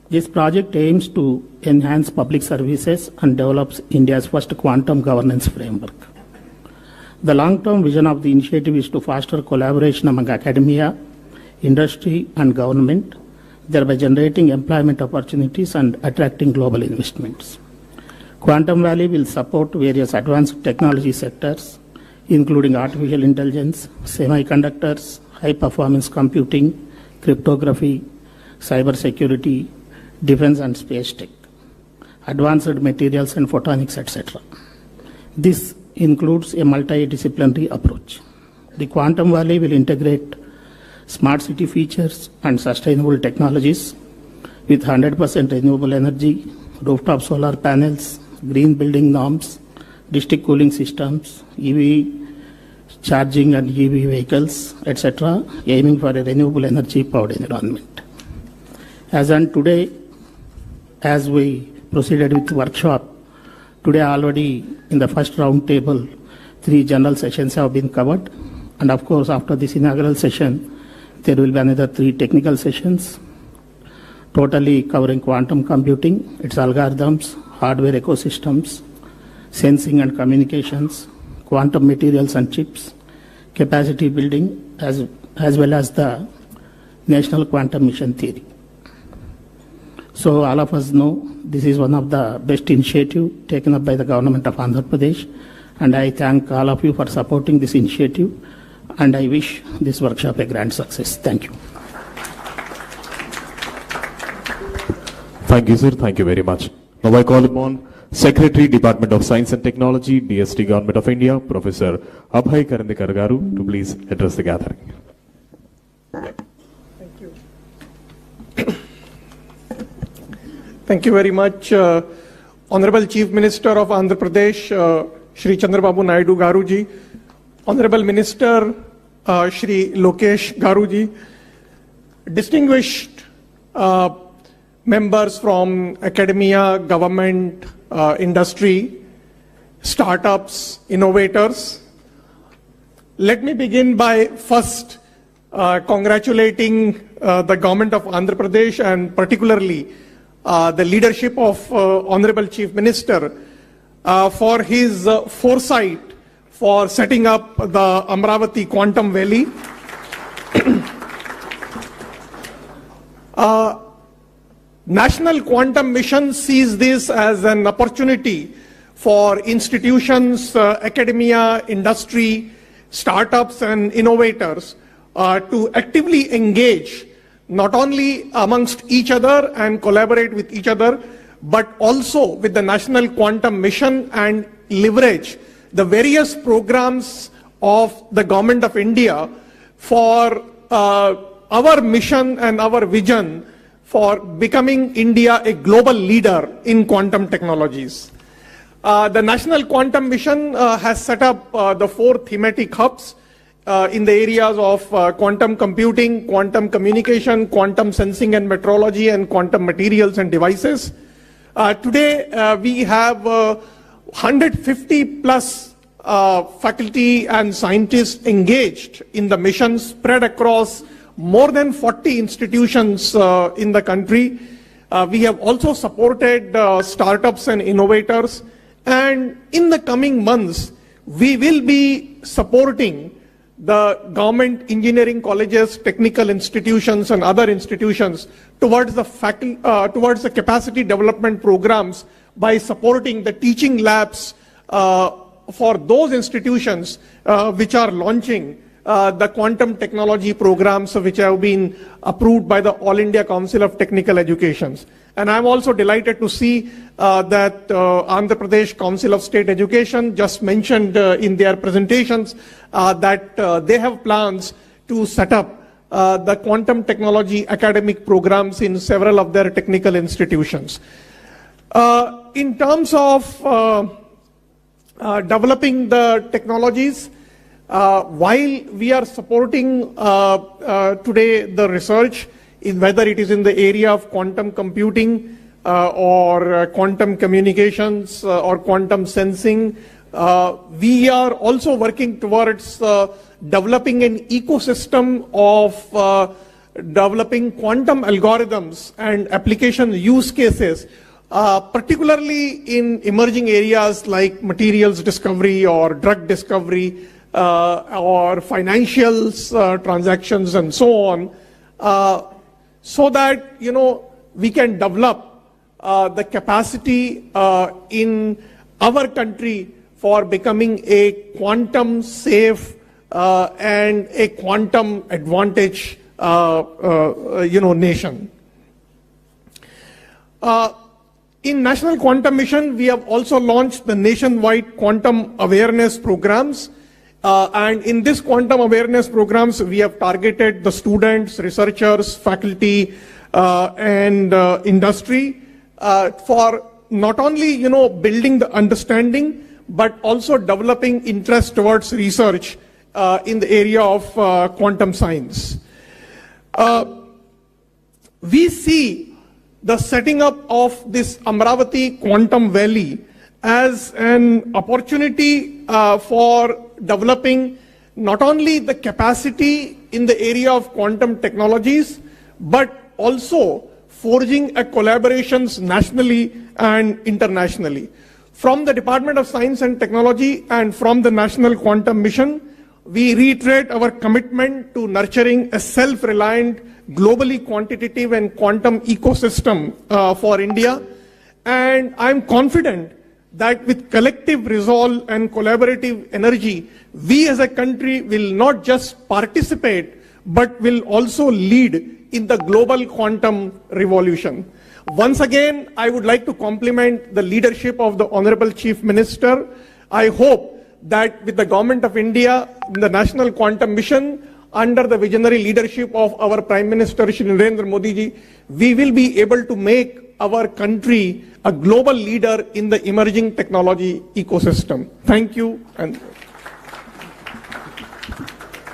This project aims to enhance public services and develops India's first quantum governance framework. The long-term vision of the initiative is to foster collaboration among academia, industry and government, thereby generating employment opportunities and attracting global investments. Quantum Valley will support various advanced technology sectors, including artificial intelligence, semiconductors, high-performance computing, cryptography, cybersecurity, defense and space tech, advanced materials and photonics, etc. This includes a multidisciplinary approach. The Quantum Valley will integrate smart city features and sustainable technologies with 100% renewable energy, rooftop solar panels, green building norms, district cooling systems, EV charging and EV vehicles, etc., aiming for a renewable energy powered environment. As on today, as we proceeded with the workshop, today already in the first round table, 3 general sessions have been covered, and of course after this inaugural session, there will be another 3 technical sessions. totally covering quantum computing, its algorithms, hardware ecosystems, sensing and communications, quantum materials and chips, capacity building, as well as the National Quantum Mission Theory. So all of us know this is one of the best initiatives taken up by the government of Andhra Pradesh, and I thank all of you for supporting this initiative, and I wish this workshop a grand success. Thank you. Thank you, sir. Thank you very much. Now I call upon Secretary, Department of Science and Technology, DST Government of India, Professor Abhay Karandikar Garu, to please address the gathering. Thank you. Thank you very much, Honorable Chief Minister of Andhra Pradesh, Shri Chandrababu Naidu Garuji, Honorable Minister, Shri Lokesh Garuji, distinguished members from academia, government, industry, startups, innovators. Let me begin by first congratulating the government of Andhra Pradesh and particularly the leadership of Honorable Chief Minister for his foresight for setting up the Amravati Quantum Valley. National Quantum Mission sees this as an opportunity for institutions, academia, industry, startups and innovators to actively engage not only amongst each other and collaborate with each other, but also with the National Quantum Mission and leverage the various programs of the Government of India for our mission and our vision for becoming India a global leader in quantum technologies. The National Quantum Mission has set up the 4 thematic hubs in the areas of quantum computing, quantum communication, quantum sensing and metrology, and quantum materials and devices. Today, we have 150 plus faculty and scientists engaged in the mission spread across more than 40 institutions in the country. We have also supported startups and innovators, and in the coming months, we will be supporting the government engineering colleges, technical institutions and other institutions towards the capacity development programs by supporting the teaching labs for those institutions which are launching the quantum technology programs which have been approved by the All India Council of Technical Education. And I'm also delighted to see that Andhra Pradesh Council of State Education just mentioned in their presentations that they have plans to set up the quantum technology academic programs in several of their technical institutions. In terms of developing the technologies, while we are supporting today the research, whether it is in the area of quantum computing or quantum communications or quantum sensing, we are also working towards developing an ecosystem of developing quantum algorithms and application use cases, particularly in emerging areas like materials discovery or drug discovery or financials transactions and so on, so that we can develop the capacity in our country for becoming a quantum safe and a quantum advantage nation. In National Quantum Mission, we have also launched the nationwide quantum awareness programs. And in this quantum awareness programs, we have targeted the students, researchers, faculty, and industry for not only, building the understanding, but also developing interest towards research in the area of quantum science. We see the setting up of this Amravati Quantum Valley as an opportunity for developing not only the capacity in the area of quantum technologies, but also forging a collaborations nationally and internationally. From the Department of Science and Technology and from the National Quantum Mission, we reiterate our commitment to nurturing a self-reliant, globally quantitative and quantum ecosystem for India. And I'm confident that with collective resolve and collaborative energy, we as a country will not just participate, but will also lead in the global quantum revolution. Once again, I would like to compliment the leadership of the Honorable Chief Minister. I hope that with the Government of India, the National Quantum Mission, under the visionary leadership of our Prime Minister Shri Narendra Modi ji, we will be able to make our country a global leader in the emerging technology ecosystem. Thank you.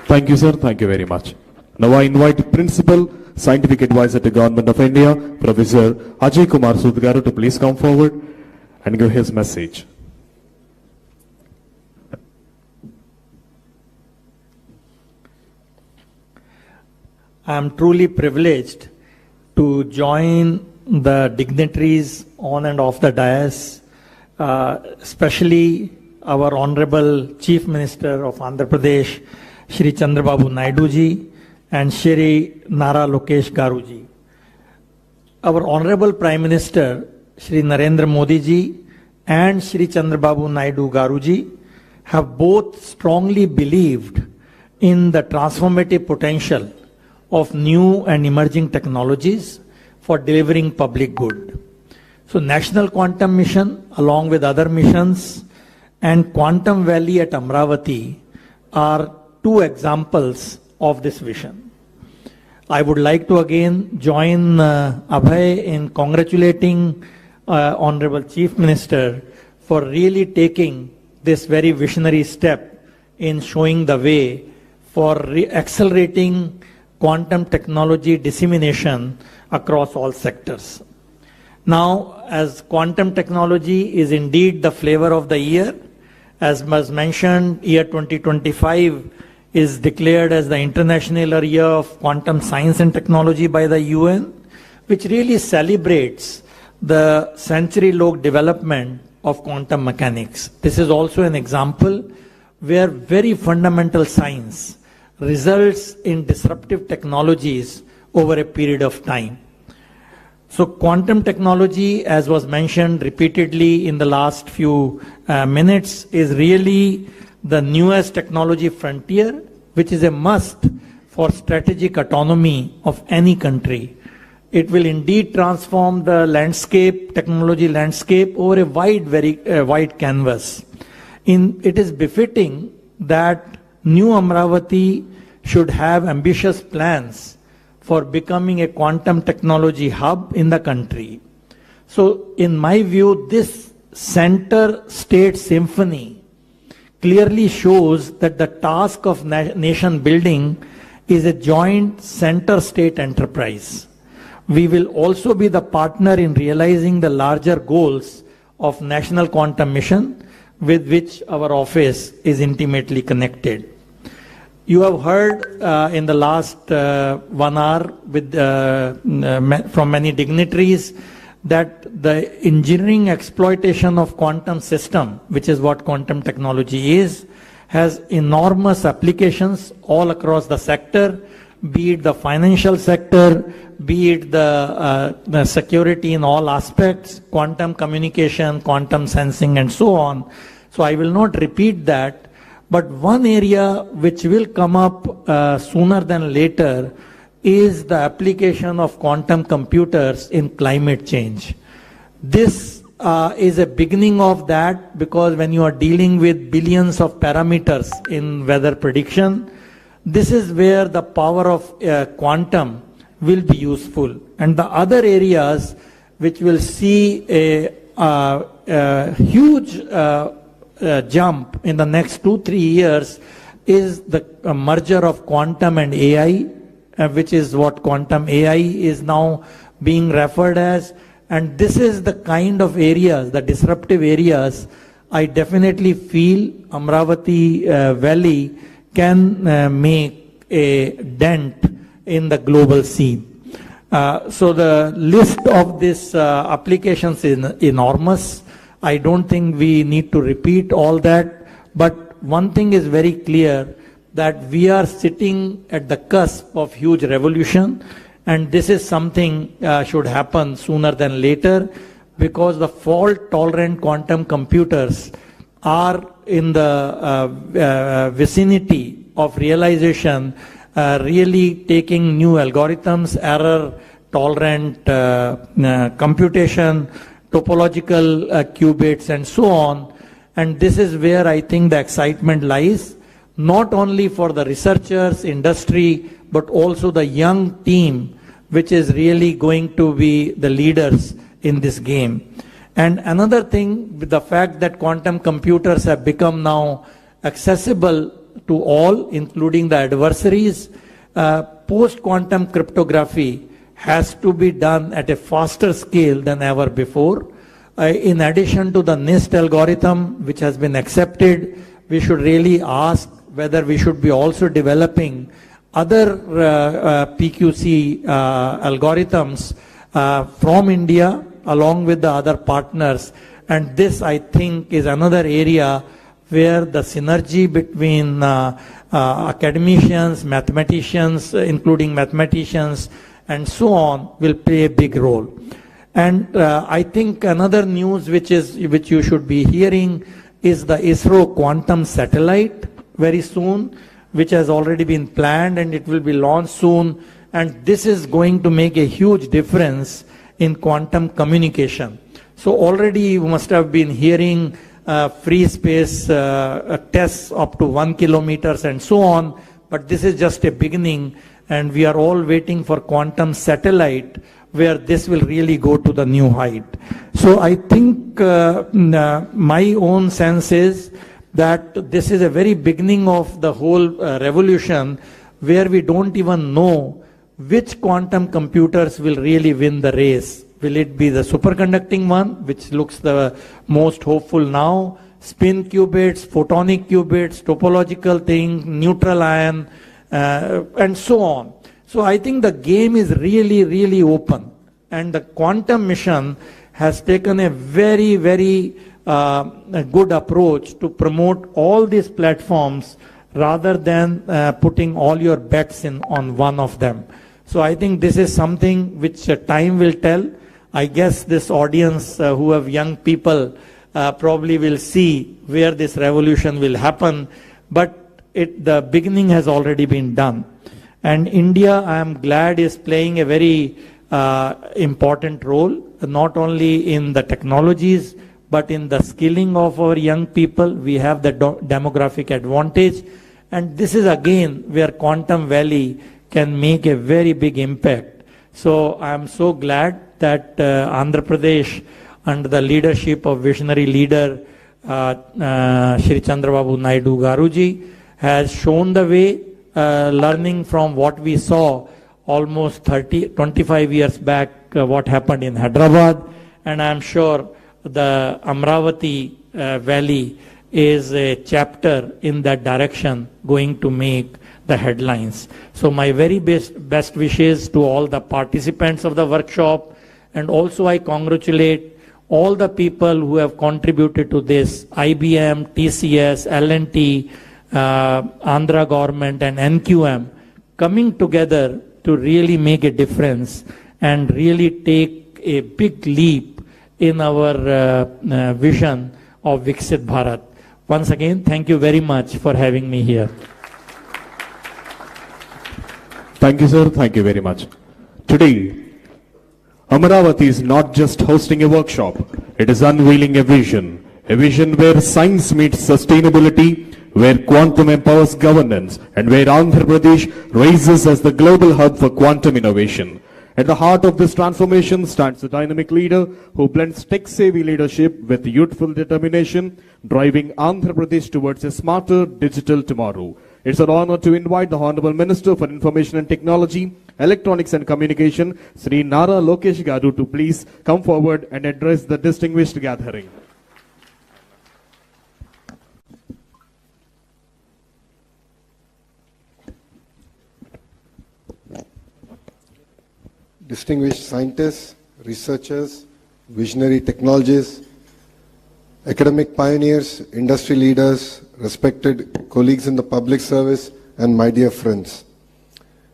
Thank you, sir. Thank you very much. Now I invite Principal Scientific Advisor to Government of India, Professor Ajay Kumar Sudgaru, to please come forward and give his message. I am truly privileged to join the dignitaries on and off the dais, especially our Honorable Chief Minister of Andhra Pradesh, Shri Chandrababu Naidu ji, and Shri Nara Lokesh Garu ji. Our Honorable Prime Minister, Shri Narendra Modi ji, and Shri Chandrababu Naidu Garu ji have both strongly believed in the transformative potential of new and emerging technologies for delivering public good. So National Quantum Mission, along with other missions, and Quantum Valley at Amravati are two examples of this vision. I would like to again join Abhay in congratulating Honorable Chief Minister for really taking this very visionary step in showing the way for accelerating quantum technology dissemination across all sectors. Now, as quantum technology is indeed the flavor of the year, as was mentioned, year 2025 is declared as the International Year of Quantum Science and Technology by the UN, which really celebrates the century-long development of quantum mechanics. This is also an example where very fundamental science results in disruptive technologies over a period of time. So quantum technology, as was mentioned repeatedly in the last few minutes, is really the newest technology frontier, which is a must for strategic autonomy of any country. It will indeed transform the landscape, technology landscape, over a wide canvas. It is befitting that New Amravati should have ambitious plans for becoming a quantum technology hub in the country. So in my view, this center-state symphony clearly shows that the task of nation building is a joint center-state enterprise. We will also be the partner in realizing the larger goals of National Quantum Mission, with which our office is intimately connected. You have heard in the last 1 hour from many dignitaries that the engineering exploitation of quantum system, which is what quantum technology is, has enormous applications all across the sector, be it the financial sector, be it the security in all aspects, quantum communication, quantum sensing, and so on. So I will not repeat that. But one area which will come up sooner than later is the application of quantum computers in climate change. This is a beginning of that, because when you are dealing with billions of parameters in weather prediction, this is where the power of quantum will be useful. And the other areas which will see a huge jump in the next 2-3 years is the merger of quantum and AI, which is what quantum AI is now being referred as. And this is the kind of areas, the disruptive areas, I definitely feel Amravati Valley can make a dent in the global scene. So the list of these applications is enormous. I don't think we need to repeat all that, but one thing is very clear, that we are sitting at the cusp of huge revolution, and this is something should happen sooner than later, because the fault-tolerant quantum computers are in the vicinity of realization, really taking new algorithms, error-tolerant computation, topological qubits, and so on. And this is where I think the excitement lies, not only for the researchers, industry, but also the young team, which is really going to be the leaders in this game. And another thing, with the fact that quantum computers have become now accessible to all, including the adversaries, post-quantum cryptography has to be done at a faster scale than ever before. In addition to the NIST algorithm, which has been accepted, we should really ask whether we should be also developing other PQC algorithms from India along with the other partners. And this, I think, is another area where the synergy between academicians, mathematicians, including mathematicians, and so on, will play a big role. And I think another news which you should be hearing is the ISRO quantum satellite very soon, which has already been planned and it will be launched soon. And this is going to make a huge difference in quantum communication. So already you must have been hearing free space tests up to 1 kilometers and so on, but this is just a beginning, and we are all waiting for quantum satellite, where this will really go to the new height. So I think my own sense is that this is a very beginning of the whole revolution, where we don't even know which quantum computers will really win the race. Will it be the superconducting one, which looks the most hopeful now, spin qubits, photonic qubits, topological thing, neutral ion, and so on. So I think the game is really, really open. And the quantum mission has taken a very, very good approach to promote all these platforms rather than putting all your bets on one of them. So I think this is something which time will tell. I guess this audience who have young people probably will see where this revolution will happen, but the beginning has already been done. And India, I am glad, is playing a very important role, not only in the technologies, but in the skilling of our young people. We have the demographic advantage. And this is again where Quantum Valley can make a very big impact. So I am so glad that Andhra Pradesh, under the leadership of visionary leader Shri Chandrababu Naidu Garuji, has shown the way, learning from what we saw almost 25 years back, what happened in Hyderabad. And I am sure the Amravati Valley is a chapter in that direction going to make the headlines. So my very best wishes to all the participants of the workshop, and also I congratulate all the people who have contributed to this, IBM, TCS, L&T, Andhra government and NQM, coming together to really make a difference and really take a big leap in our vision of Viksit Bharat. Once again, thank you very much for having me here. Thank you, sir. Thank you very much. Today, Amaravati is not just hosting a workshop, it is unveiling a vision where science meets sustainability, where quantum empowers governance, and where Andhra Pradesh rises as the global hub for quantum innovation. At the heart of this transformation stands a dynamic leader who blends tech-savvy leadership with youthful determination, driving Andhra Pradesh towards a smarter digital tomorrow. It's an honor to invite the Honorable Minister for Information and Technology, Electronics and Communication, Sri Nara Lokesh Garu, to please come forward and address the distinguished gathering. distinguished scientists, researchers, visionary technologists, academic pioneers, industry leaders, respected colleagues in the public service, and my dear friends.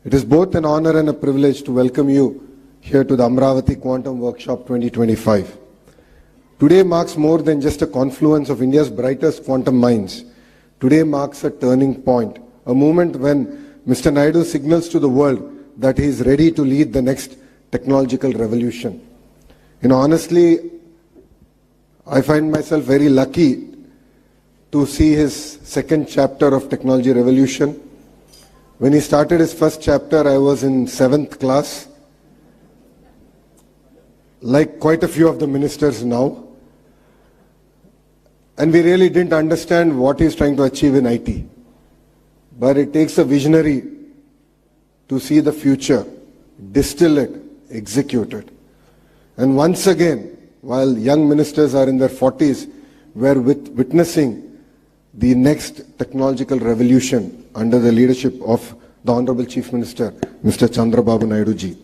It is both an honor and a privilege to welcome you here to the Amravati Quantum Workshop 2025. Today marks more than just a confluence of India's brightest quantum minds. Today marks a turning point, a moment when Mr. Naidu signals to the world that he is ready to lead the next technological revolution. Honestly, I find myself very lucky to see his second chapter of Technology Revolution. When he started his first chapter, I was in 7th class, like quite a few of the ministers now. And we really didn't understand what he's trying to achieve in IT. But it takes a visionary to see the future, distill it, execute it. And once again, while young ministers are in their 40s, we're witnessing the next technological revolution under the leadership of the Honorable Chief Minister, Mr. Chandrababu Naidu ji.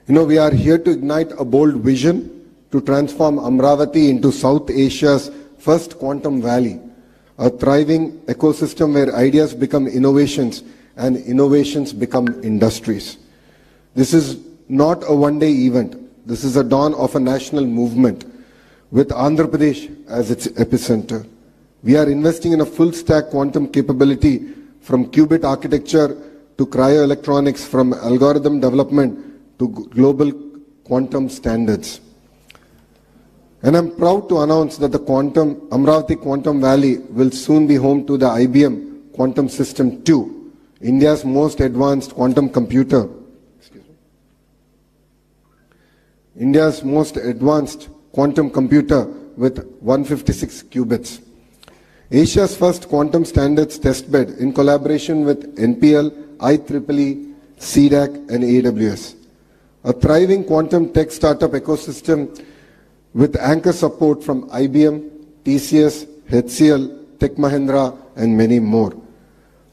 We are here to ignite a bold vision to transform Amravati into South Asia's first quantum valley, a thriving ecosystem where ideas become innovations and innovations become industries. This is not a one-day event. This is a dawn of a national movement with Andhra Pradesh as its epicenter. We are investing in a full-stack quantum capability from qubit architecture to cryoelectronics, from algorithm development to global quantum standards. And I'm proud to announce that the Amravati Quantum Valley will soon be home to the IBM Quantum System 2, India's most advanced quantum computer. India's most advanced quantum computer with 156 qubits. Asia's first quantum standards testbed in collaboration with NPL, IEEE, CDAC and AWS. A thriving quantum tech startup ecosystem with anchor support from IBM, TCS, HCL, Tech Mahindra and many more.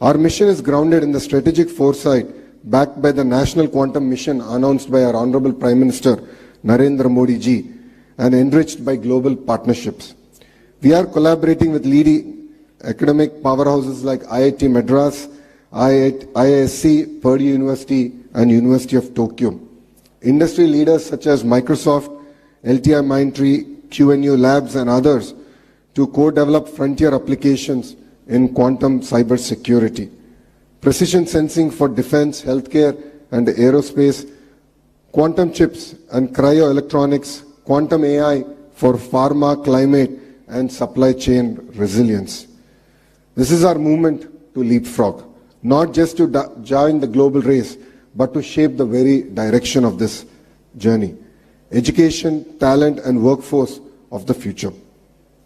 Our mission is grounded in the strategic foresight backed by the National Quantum Mission announced by our Honorable Prime Minister Narendra Modi ji and enriched by global partnerships. We are collaborating with leading academic powerhouses like IIT Madras, IISc, Purdue University and University of Tokyo. Industry leaders such as Microsoft, LTIMindtree, QNU Labs and others to co-develop frontier applications in quantum cybersecurity, precision sensing for defense, healthcare and aerospace, quantum chips and cryoelectronics, quantum AI for pharma, climate and supply chain resilience. This is our movement to leapfrog, not just to join the global race, but to shape the very direction of this journey. Education, talent and workforce of the future.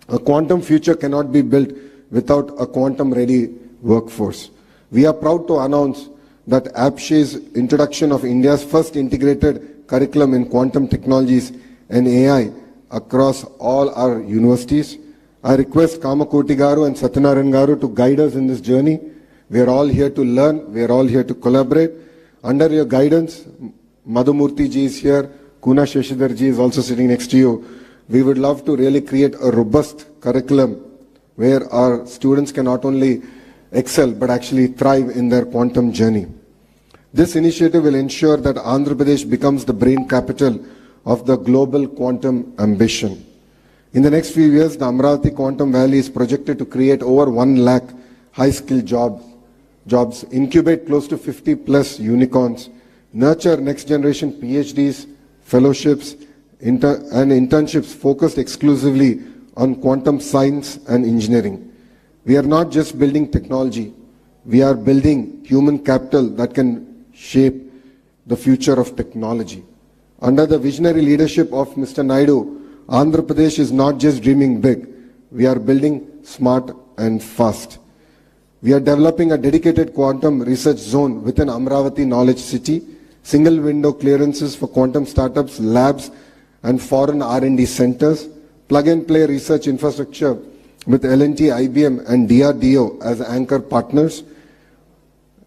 A quantum future cannot be built without a quantum-ready workforce. We are proud to announce that APSHE's introduction of India's first integrated curriculum in quantum technologies and AI across all our universities. I request Kamakoti Garu and Satyanarayan Garu to guide us in this journey. We are all here to learn. We are all here to collaborate. Under your guidance, Madhumurthy ji is here. Kuna Sheshidhar ji is also sitting next to you. We would love to really create a robust curriculum where our students can not only excel but actually thrive in their quantum journey. This initiative will ensure that Andhra Pradesh becomes the brain capital of the global quantum ambition. In the next few years, the Amravati Quantum Valley is projected to create over 1 lakh high-skilled jobs, incubate close to 50 plus unicorns, nurture next-generation PhDs, fellowships, and internships focused exclusively on quantum science and engineering. We are not just building technology, we are building human capital that can shape the future of technology. Under the visionary leadership of Mr. Naidu, Andhra Pradesh is not just dreaming big, we are building smart and fast. We are developing a dedicated quantum research zone within Amravati Knowledge City, single window clearances for quantum startups, labs and foreign R&D centers, plug-and-play research infrastructure with L&T, IBM and DRDO as anchor partners.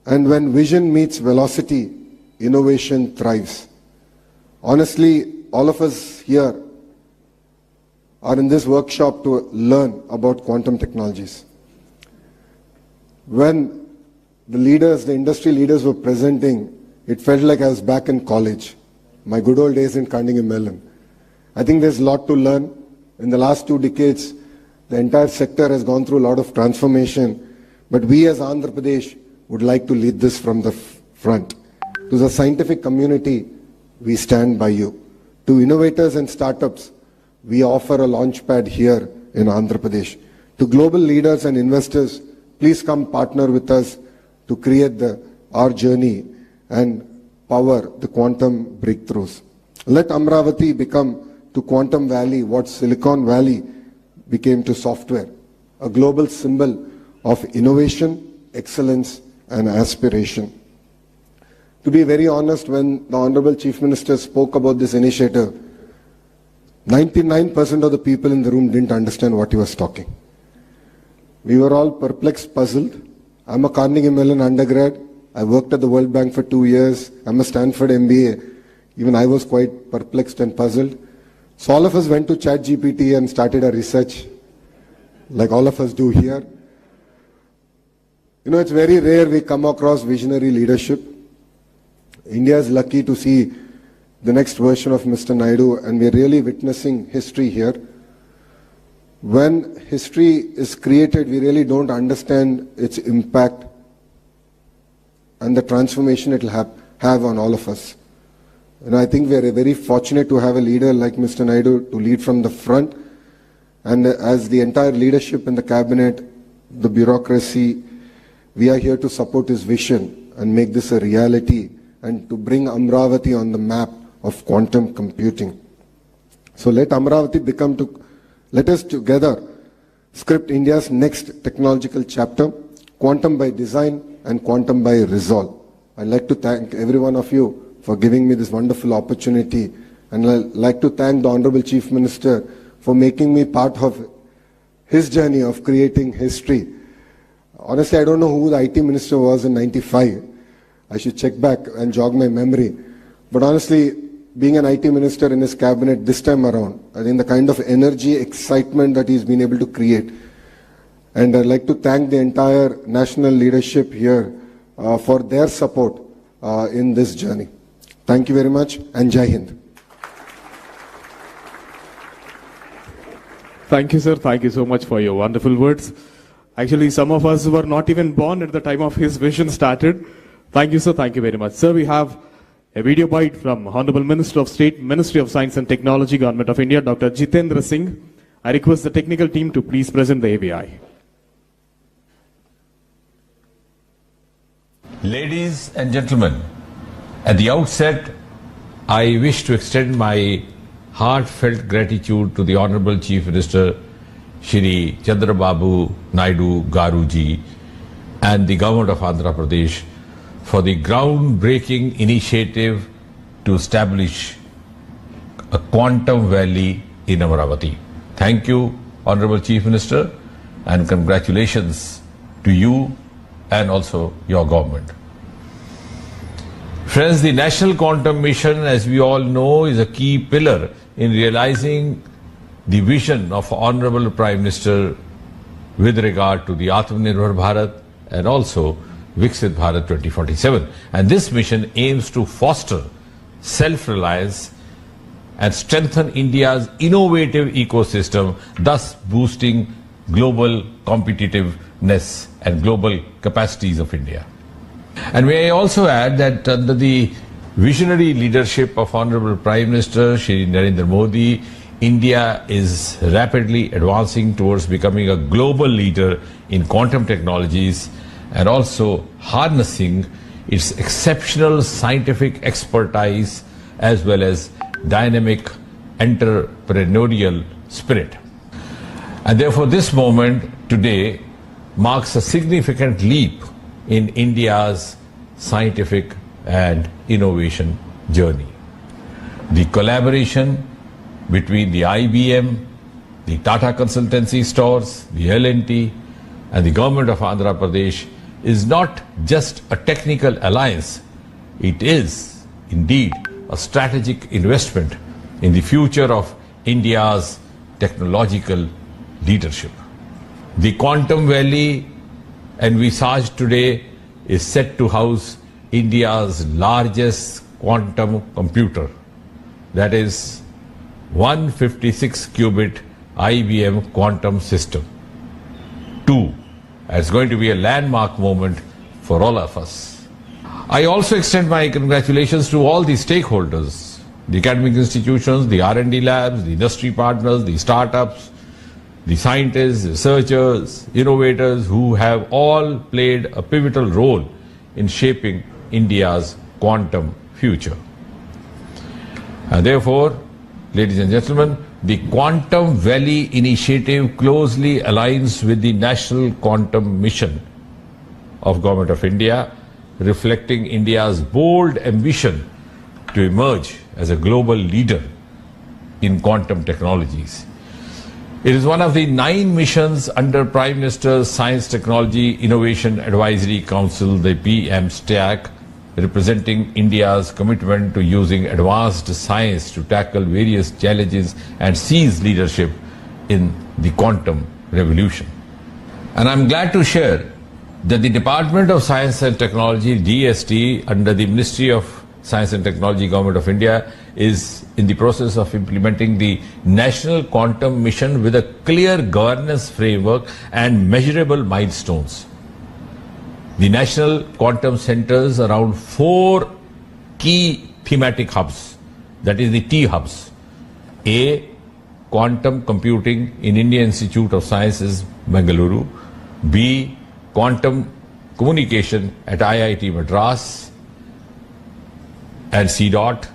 And when vision meets velocity, innovation thrives. Honestly, all of us here are in this workshop to learn about quantum technologies. When the leaders, the industry leaders were presenting, it felt like I was back in college, my good old days in Carnegie Mellon. I think there's a lot to learn. In the last 2 decades, the entire sector has gone through a lot of transformation, but we as Andhra Pradesh would like to lead this from the front. To the scientific community, we stand by you. To innovators and startups, we offer a launchpad here in Andhra Pradesh. To global leaders and investors, please come partner with us to create our journey and power the quantum breakthroughs. Let Amravati become to Quantum Valley what Silicon Valley became to software, a global symbol of innovation, excellence, and aspiration. To be very honest, when the Honorable Chief Minister spoke about this initiative, 99% of the people in the room didn't understand what he was talking. We were all perplexed, puzzled. I'm a Carnegie Mellon undergrad. I worked at the World Bank for 2 years. I'm a Stanford MBA. Even I was quite perplexed and puzzled. So all of us went to ChatGPT and started our research, like all of us do here. You know, it's very rare we come across visionary leadership. India is lucky to see the next version of Mr. Naidu, and we're really witnessing history here. When history is created, we really don't understand its impact and the transformation it will have on all of us. And I think we are very fortunate to have a leader like Mr. Naidu to lead from the front. And as the entire leadership in the cabinet, the bureaucracy, we are here to support his vision and make this a reality and to bring Amravati on the map of quantum computing. So let Amravati let us together script India's next technological chapter, quantum by design and quantum by resolve. I'd like to thank every one of you for giving me this wonderful opportunity, and I'd like to thank the Honorable Chief Minister for making me part of his journey of creating history. Honestly, I don't know who the IT Minister was in '95. I should check back and jog my memory. But honestly, being an IT Minister in his cabinet this time around, I think the kind of energy, excitement that he's been able to create. And I'd like to thank the entire national leadership here for their support in this journey. Thank you very much, and Jai Hind. Thank you, sir. Thank you so much for your wonderful words. Actually, some of us were not even born at the time of his vision started. Thank you, sir. Thank you very much. Sir, we have a video bite from Honorable Minister of State, Ministry of Science and Technology, Government of India, Dr. Jitendra Singh. I request the technical team to please present the AVI. Ladies and gentlemen, at the outset, I wish to extend my heartfelt gratitude to the Honorable Chief Minister, Shri Chandrababu Naidu Garuji, and the Government of Andhra Pradesh for the groundbreaking initiative to establish a quantum valley in Amravati. Thank you, Honorable Chief Minister, and congratulations to you and also your government. Friends, the National Quantum Mission, as we all know, is a key pillar in realizing the vision of Honorable Prime Minister with regard to the Atmanirbhar Bharat and also Viksit Bharat 2047. And this mission aims to foster self-reliance and strengthen India's innovative ecosystem, thus boosting global competitiveness and global capacities of India. And may I also add that under the visionary leadership of Honorable Prime Minister Shri Narendra Modi, India is rapidly advancing towards becoming a global leader in quantum technologies and also harnessing its exceptional scientific expertise as well as dynamic entrepreneurial spirit. And therefore this moment today marks a significant leap in India's scientific and innovation journey. The collaboration between the IBM, the Tata Consultancy Stores, the L&T and the Government of Andhra Pradesh is not just a technical alliance, it is indeed a strategic investment in the future of India's technological leadership. The Quantum Valley envisaged today is set to house India's largest quantum computer, that is 156-qubit IBM quantum system. It's going to be a landmark moment for all of us. I also extend my congratulations to all the stakeholders, the academic institutions, the R&D labs, the industry partners, the startups, the scientists, researchers, innovators who have all played a pivotal role in shaping India's quantum future. And therefore, ladies and gentlemen, the Quantum Valley initiative closely aligns with the National Quantum Mission of Government of India, reflecting India's bold ambition to emerge as a global leader in quantum technologies. It is one of the 9 missions under Prime Minister's Science Technology Innovation Advisory Council, the PM-STAC, representing India's commitment to using advanced science to tackle various challenges and seize leadership in the quantum revolution. And I'm glad to share that the Department of Science and Technology, DST, under the Ministry of Science and Technology, Government of India, is in the process of implementing the National Quantum Mission with a clear governance framework and measurable milestones. The National Quantum centers around 4 key thematic hubs, that is the T hubs. A, quantum computing in Indian Institute of Sciences, Bengaluru. B, quantum communication at IIT Madras and CDOT.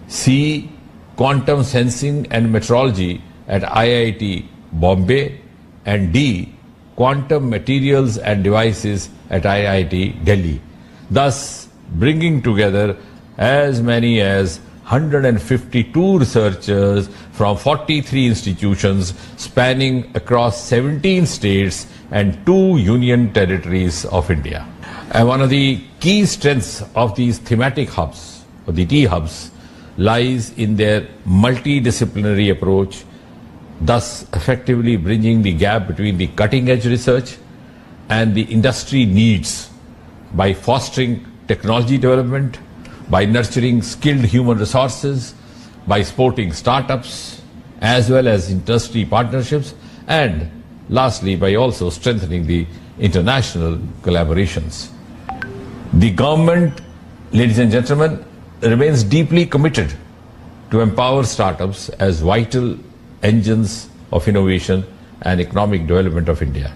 C, quantum sensing and metrology at IIT Bombay. And D, quantum materials and devices at IIT Delhi, thus bringing together as many as 152 researchers from 43 institutions spanning across 17 states and 2 union territories of India. And one of the key strengths of these thematic hubs, or the T hubs, lies in their multidisciplinary approach, thus effectively bridging the gap between the cutting-edge research and the industry needs by fostering technology development, by nurturing skilled human resources, by supporting startups, as well as industry partnerships, and lastly, by also strengthening the international collaborations. The government, ladies and gentlemen, remains deeply committed to empower startups as vital engines of innovation and economic development of India.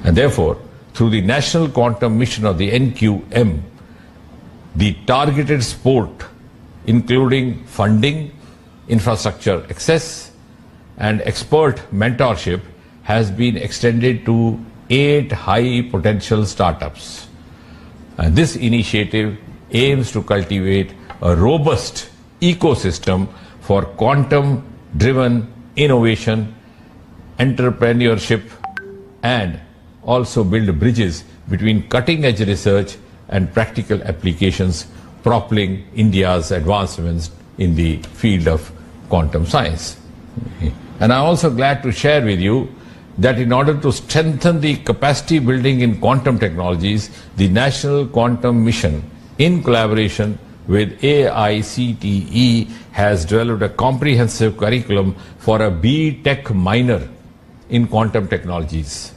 And therefore, through the National Quantum Mission of the NQM, the targeted support, including funding, infrastructure access, and expert mentorship, has been extended to 8 high-potential startups. And this initiative aims to cultivate a robust ecosystem for quantum-driven innovation, entrepreneurship, and also build bridges between cutting-edge research and practical applications, propelling India's advancements in the field of quantum science. And I'm also glad to share with you that in order to strengthen the capacity building in quantum technologies, the National Quantum Mission, in collaboration with AICTE, has developed a comprehensive curriculum for a B.Tech minor in quantum technologies,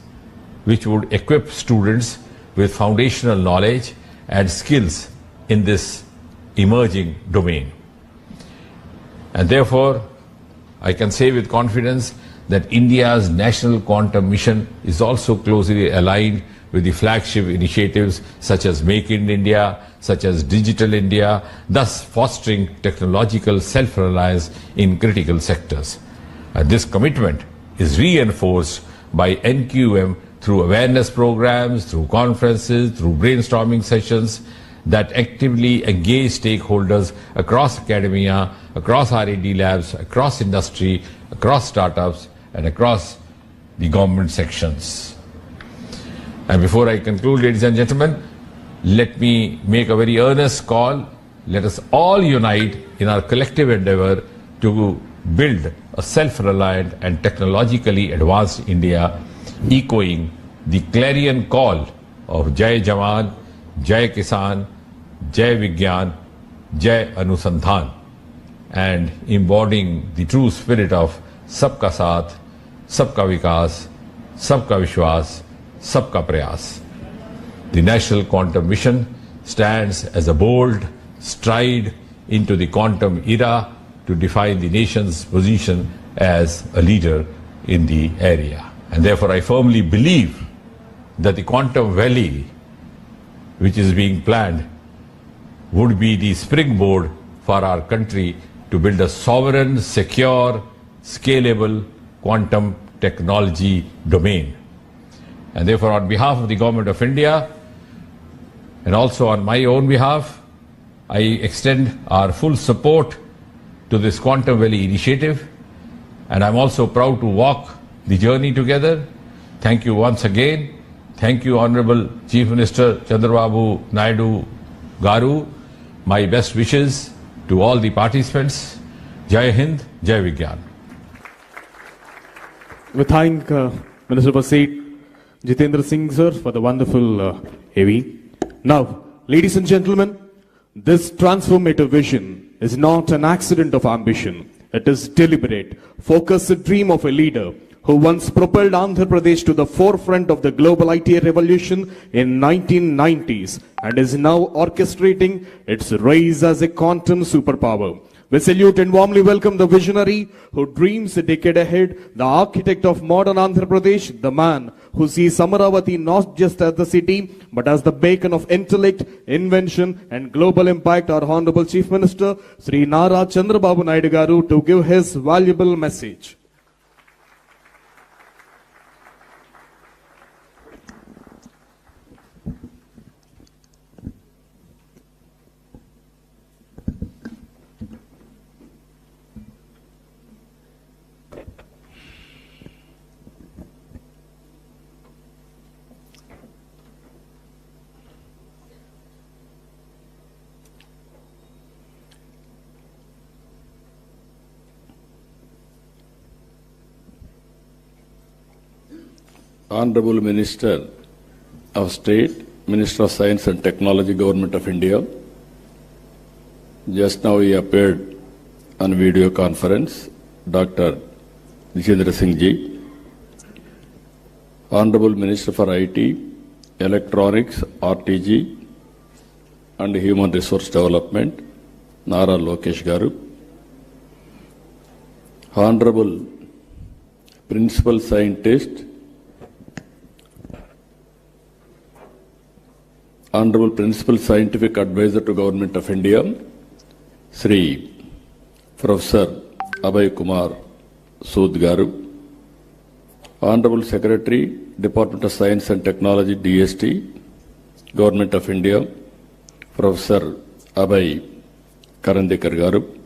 which would equip students with foundational knowledge and skills in this emerging domain. And therefore, I can say with confidence that India's National Quantum Mission is also closely aligned with the flagship initiatives such as Make in India, such as Digital India, thus fostering technological self-reliance in critical sectors. This commitment is reinforced by NQM through awareness programs, through conferences, through brainstorming sessions that actively engage stakeholders across academia, across R&D labs, across industry, across startups, and across the government sections. And before I conclude, ladies and gentlemen, let me make a very earnest call. Let us all unite in our collective endeavor to build a self-reliant and technologically advanced India, echoing the clarion call of Jai Jawan, Jai Kisan, Jai Vigyan, Jai Anusandhan, and embodying the true spirit of Sabka Saath, Sabka Vikas, Sabka Vishwas, Sabka Prayas. The National Quantum Mission stands as a bold stride into the quantum era to define the nation's position as a leader in the area. And therefore, I firmly believe that the Quantum Valley, which is being planned, would be the springboard for our country to build a sovereign, secure, scalable quantum technology domain. And therefore, on behalf of the Government of India, and also on my own behalf, I extend our full support to this Quantum Valley initiative, and I'm also proud to walk the journey together. Thank you once again. Thank you, Honorable Chief Minister Chandrababu Naidu Garu. My best wishes to all the participants. Jai Hind, Jai Vigyan. We thank Minister for State Jitendra Singh sir for the wonderful AV. Now, ladies and gentlemen, this transformative vision is not an accident of ambition. It is deliberate, focused dream of a leader who once propelled Andhra Pradesh to the forefront of the global IT revolution in 1990s and is now orchestrating its rise as a quantum superpower. We salute and warmly welcome the visionary who dreams a decade ahead, the architect of modern Andhra Pradesh, the man who sees Amaravati not just as the city, but as the beacon of intellect, invention and global impact, our Honorable Chief Minister, Sri Nara Chandrababu Naidu Garu, to give his valuable message. Honorable Minister of State, Minister of Science and Technology, Government of India. Just now he appeared on video conference, Dr. Jitendra Singh Ji. Honorable Minister for IT, Electronics, RTG and Human Resource Development, Nara Lokesh Garu. Honorable Principal Scientist, Honorable Principal Scientific Advisor to Government of India, Sri Professor Abhay Kumar Sood Garu, Honorable Secretary, Department of Science and Technology, DST, Government of India, Professor Abhay Karandikar Garu,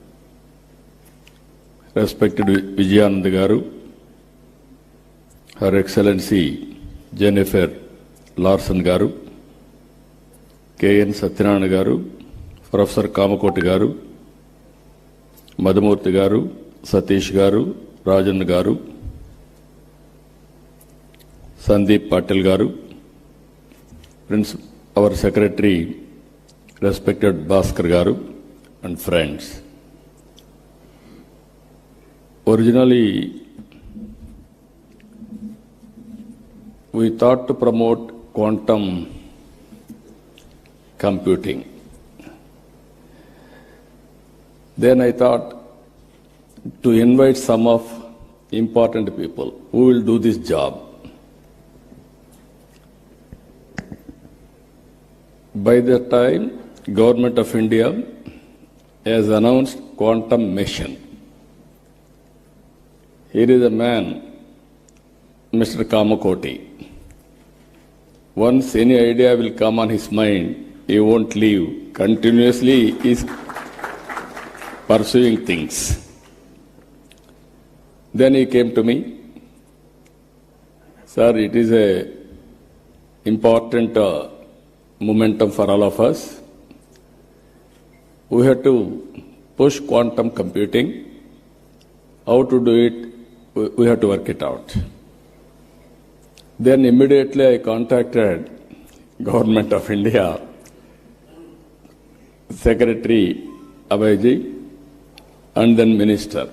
respected Vijayanand Garu, Her Excellency Jennifer Larson Garu, K.N. Satyanarayana Garu, Professor Kamakoti Garu, Madhumurthy Garu, Satish Garu, Rajan Garu, Sandeep Patil Garu, our Secretary, respected Bhaskar Garu, and friends. Originally, we thought to promote quantum computing. Then I thought to invite some of important people who will do this job. By the time Government of India has announced quantum mission, here is a man, Mr. Kamakoti. Once any idea will come on his mind, he won't leave. Continuously he is pursuing things. Then he came to me, sir, it is a important momentum for all of us. We have to push quantum computing. How to do it, we have to work it out. Then immediately I contacted Government of India, Secretary Abhayji, and then Minister.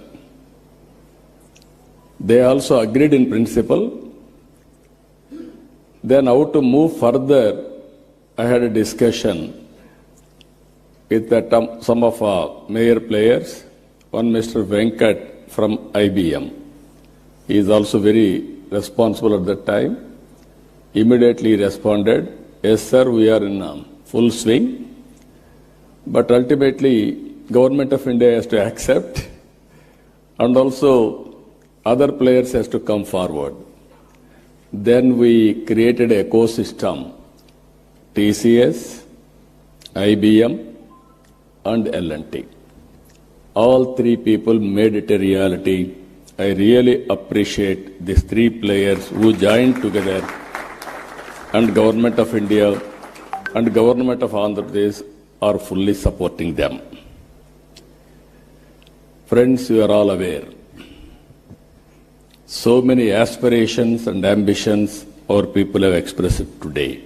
They also agreed in principle. Then how to move further, I had a discussion with some of our major players. One Mr. Venkat from IBM. He is also very responsible at that time. Immediately responded, yes sir, we are in full swing. But ultimately, Government of India has to accept, and also other players has to come forward. Then we created an ecosystem, TCS, IBM, and L&T. All three people made it a reality. I really appreciate these three players who joined together, and Government of India and Government of Andhra Pradesh are fully supporting them. Friends, you are all aware. So many aspirations and ambitions our people have expressed today.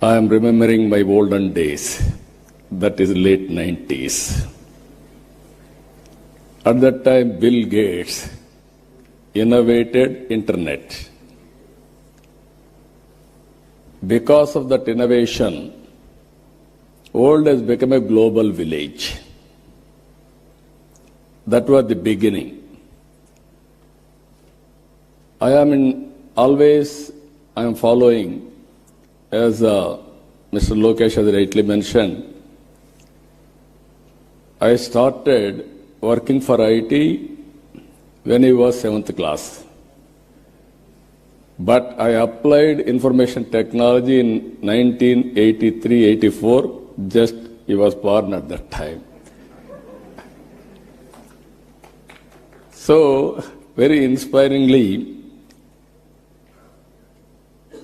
I am remembering my olden days, that is late 90s. At that time, Bill Gates innovated internet. Because of that innovation, world has become a global village. That was the beginning. I am following, as Mr. Lokesh has rightly mentioned, I started working for IT when I was 7th class. But I applied information technology in 1983-84, just he was born at that time. So, very inspiringly,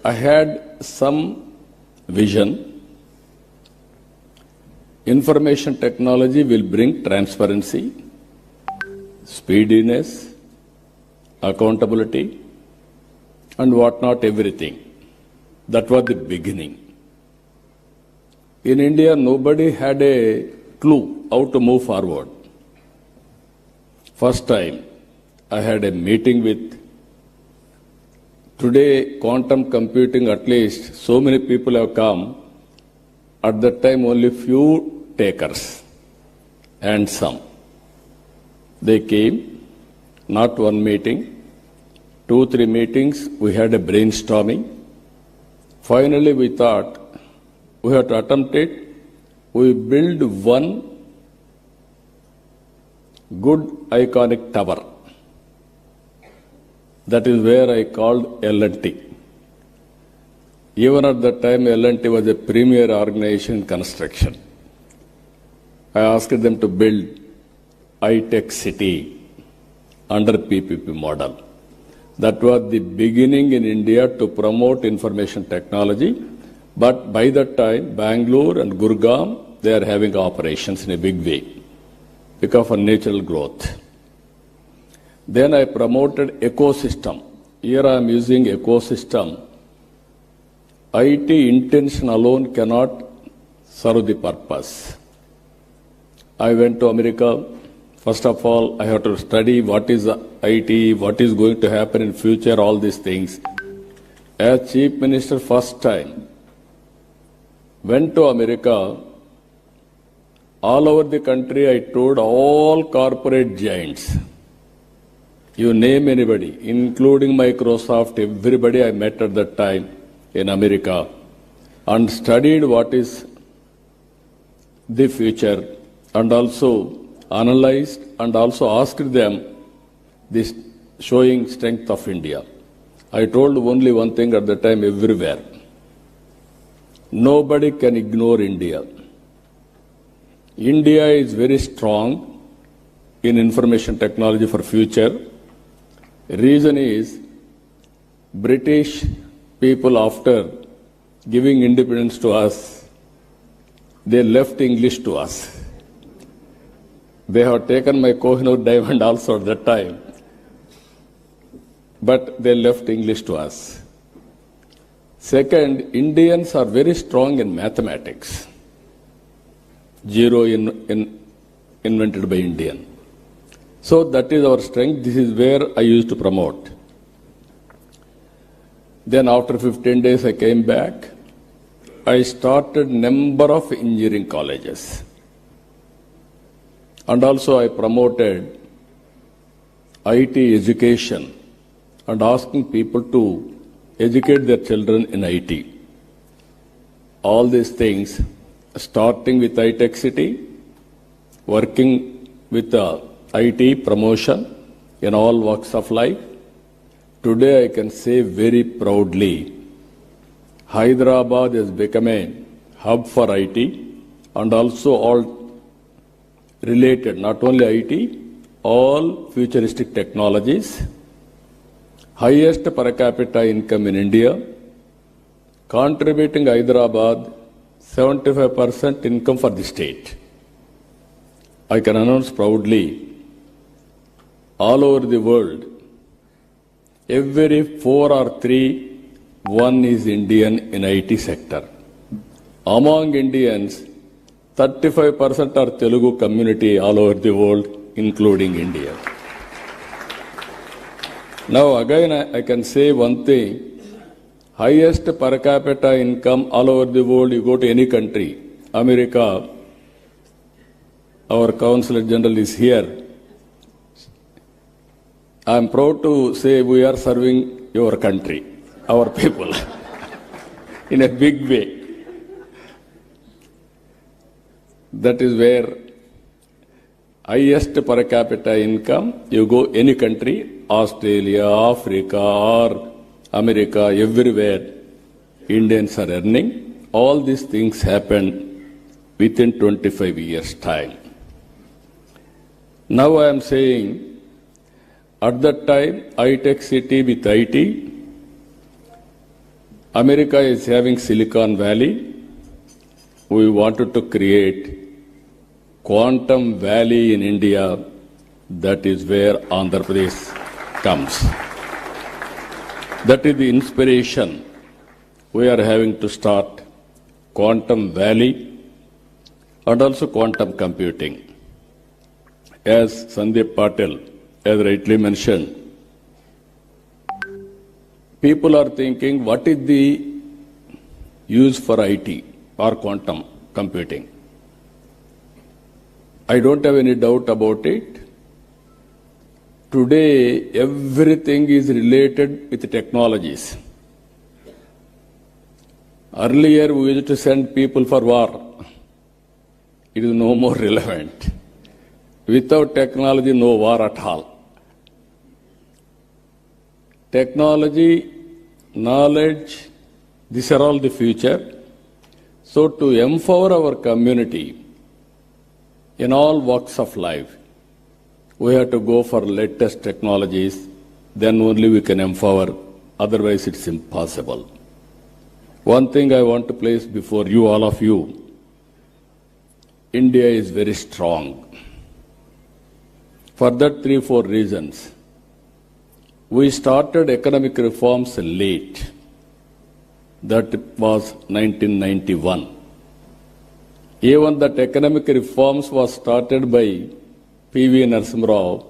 I had some vision. Information technology will bring transparency, speediness, accountability, and whatnot, everything. That was the beginning. In India, nobody had a clue how to move forward. First time, I had a meeting with, today quantum computing, at least so many people have come. At that time, only few takers and some. They came, not one meeting, 2-3 meetings, we had a brainstorming. Finally, we thought we have to attempt it. We build one good iconic tower. That is where I called L&T. Even at that time, L&T was a premier organization in construction. I asked them to build high-tech city under PPP model. That was the beginning in India to promote information technology. But by that time, Bangalore and Gurgaon, they are having operations in a big way because of natural growth. Then I promoted ecosystem. Here I am using ecosystem. IT intention alone cannot serve the purpose. I went to America. First of all, I have to study what is IT, what is going to happen in future, all these things. As Chief Minister, first time, went to America. All over the country, I toured all corporate giants. You name anybody, including Microsoft, everybody I met at that time in America, and studied what is the future, and also analyzed and also asked them this showing strength of India. I told only one thing at the time everywhere. Nobody can ignore India. India is very strong in information technology for future. Reason is British people after giving independence to us, they left English to us. They have taken my Kohinoor diamond also at that time, but they left English to us. Second, Indians are very strong in mathematics. Zero invented by Indian. So that is our strength. This is where I used to promote. Then after 15 days I came back. I started number of engineering colleges. And also I promoted IT education and asking people to educate their children in IT. All these things, starting with iTech City, working with the IT promotion in all walks of life. Today I can say very proudly, Hyderabad has become a hub for IT and also all related, not only IT, all futuristic technologies. Highest per capita income in India, contributing Hyderabad 75% income for the state. I can announce proudly, all over the world, every 4 or 3, one is Indian in IT sector. Among Indians, 35% are Telugu community all over the world, including India. Now again I can say one thing, highest per capita income all over the world, you go to any country, America, our Consul General is here. I am proud to say we are serving your country, our people, in a big way. That is where highest per capita income, you go any country, Australia, Africa, or America, everywhere, Indians are earning. All these things happen within 25 years' time. Now I am saying, at that time, iTech City with IT, America is having Silicon Valley. We wanted to create Quantum Valley in India. That is where Andhra Pradesh comes. That is the inspiration. We are having to start Quantum Valley and also quantum computing. As Sandeep Patil has rightly mentioned, people are thinking, what is the use for IT or quantum computing? I don't have any doubt about it. Today, everything is related with technologies. Earlier, we used to send people for war. It is no more relevant. Without technology, no war at all. Technology, knowledge, these are all the future. So to empower our community in all walks of life, we have to go for latest technologies, then only we can empower, otherwise it's impossible. One thing I want to place before you, all of you, India is very strong. For that 3-4 reasons. We started economic reforms late. That was 1991. Even that economic reforms was started by P.V. Narasimha Rao.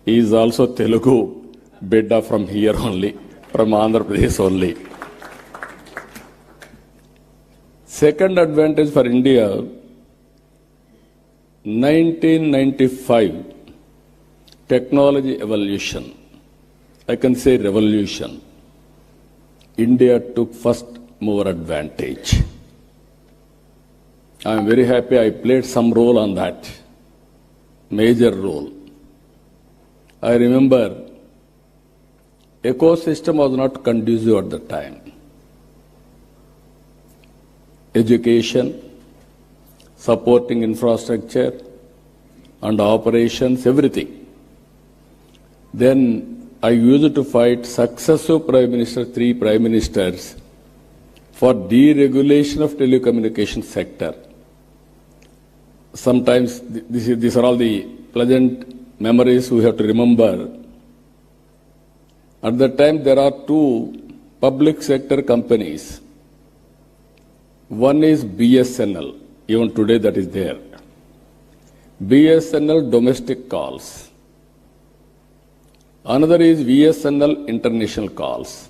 He is also Telugu, bidda from here only, from Andhra Pradesh only. Second advantage for India, 1995, technology evolution. I can say revolution. India took first mover advantage. I am very happy I played some role on that, major role. I remember ecosystem was not conducive at the time. Education, supporting infrastructure and operations, everything. Then I used to fight successive prime minister, 3 prime ministers, for deregulation of telecommunication sector. Sometimes these are all the pleasant memories we have to remember. At that time, there are two public sector companies. One is BSNL, even today that is there. BSNL domestic calls. Another is VSNL international calls.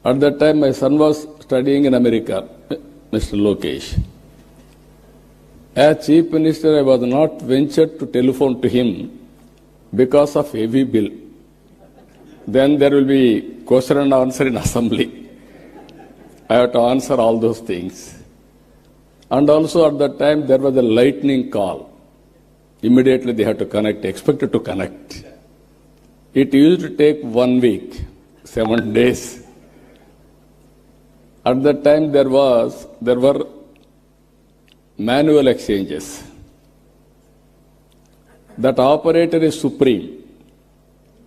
At that time, my son was studying in America, Mr. Lokesh. As Chief Minister, I was not ventured to telephone to him because of heavy bill. Then there will be question and answer in assembly. I have to answer all those things. And also at that time, there was a lightning call. Immediately they had to connect, expected to connect. It used to take 1 week, 7 days. At that time, there were manual exchanges. That operator is supreme.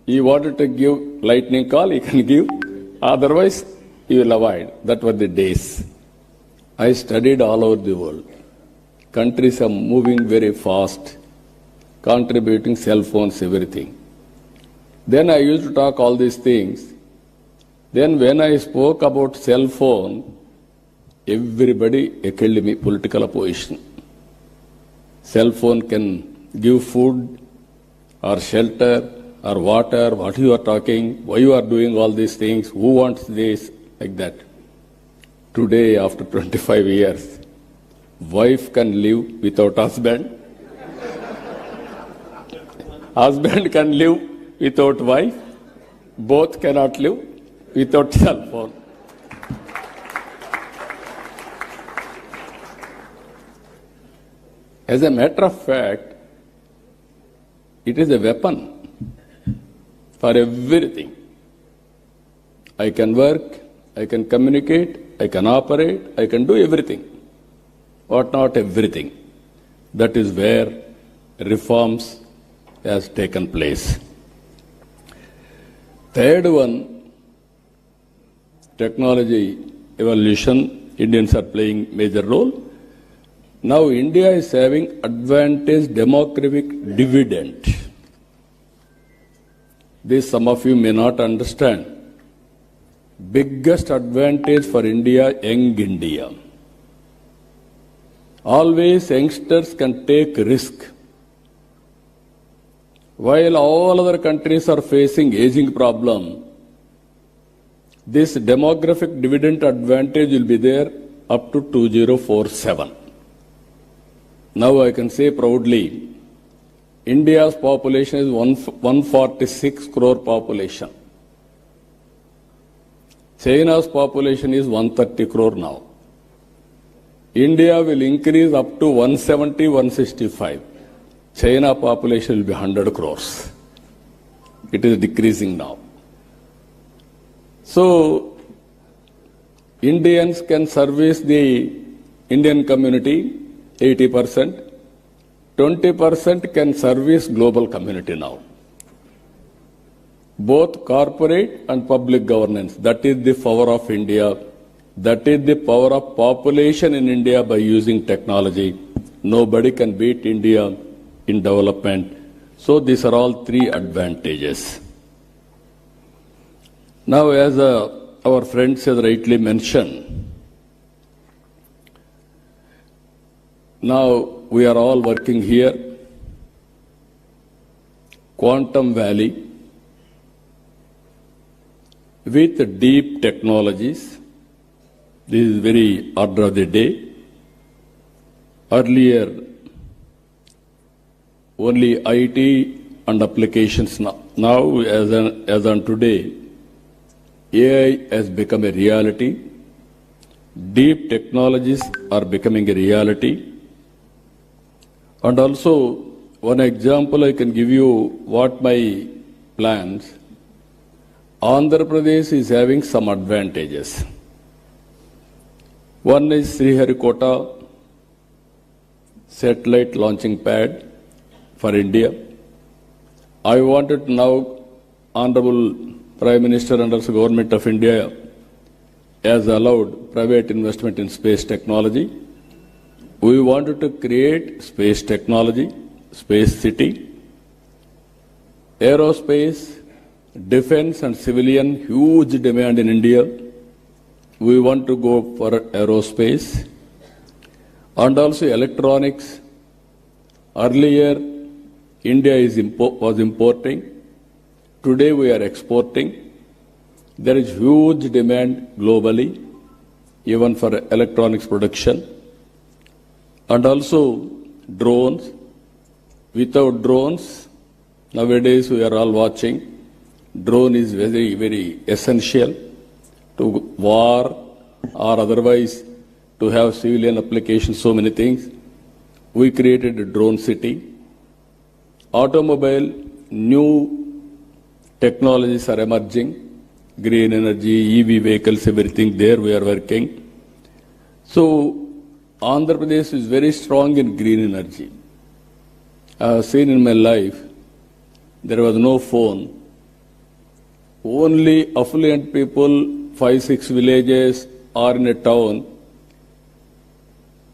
He wanted to give lightning call, he can give. Otherwise, he will avoid. That were the days. I studied all over the world. Countries are moving very fast, contributing cell phones, everything. Then I used to talk all these things. Then when I spoke about cell phone, everybody heckled me, political opposition. Cell phone can give food or shelter or water, what you are talking, why you are doing all these things, who wants this, like that. Today, after 25 years, wife can live without husband. Husband can live without wife. Both cannot live without cell phone. As a matter of fact, it is a weapon for everything. I can work, I can communicate, I can operate, I can do everything. But not everything. That is where reforms has taken place. Third one, technology evolution. Indians are playing major role. Now India is having advantage demographic dividend. This some of you may not understand. Biggest advantage for India, young India. Always youngsters can take risk. While all other countries are facing aging problem, this demographic dividend advantage will be there up to 2047. Now I can say proudly, India's population is 146 crore population. China's population is 130 crore now. India will increase up to 170, 165. China population will be 100 crores. It is decreasing now. So, Indians can service the Indian community 80%. 20% can service global community now. Both corporate and public governance. That is the power of India. That is the power of population in India by using technology. Nobody can beat India in development. So these are all three advantages. Now, as our friends has rightly mentioned, now we are all working here. Quantum Valley with deep technologies. This is very order of the day. Earlier, only IT and applications. Now, as on today, AI has become a reality. Deep technologies are becoming a reality. And also, one example I can give you what my plans. Andhra Pradesh is having some advantages. One is Sriharikota satellite launching pad for India. I wanted now, Honorable Prime Minister and also Government of India, has allowed private investment in space technology. We wanted to create space technology, space city, aerospace, defense and civilian, huge demand in India. We want to go for aerospace and also electronics. Earlier, India was importing. Today, we are exporting. There is huge demand globally, even for electronics production. And also drones. Without drones, nowadays we are all watching, drone is very, very essential to war or otherwise to have civilian applications, so many things. We created a drone city. Automobile, new technologies are emerging. Green energy, EV vehicles, everything there we are working. So, Andhra Pradesh is very strong in green energy. I have seen in my life, there was no phone. Only affluent people, 5-6 villages or in a town,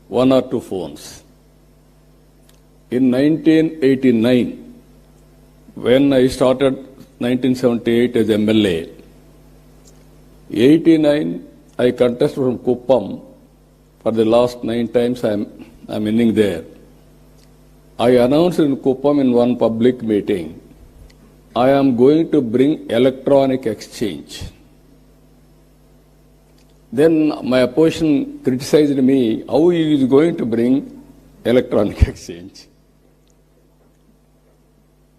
1 or 2 phones. In 1989, when I started 1978 as MLA, 89, I contested from Kuppam. For the last 9 times, I'm winning there. I announced in Kuppam in one public meeting, I am going to bring electronic exchange. Then my opposition criticized me, how he is going to bring electronic exchange?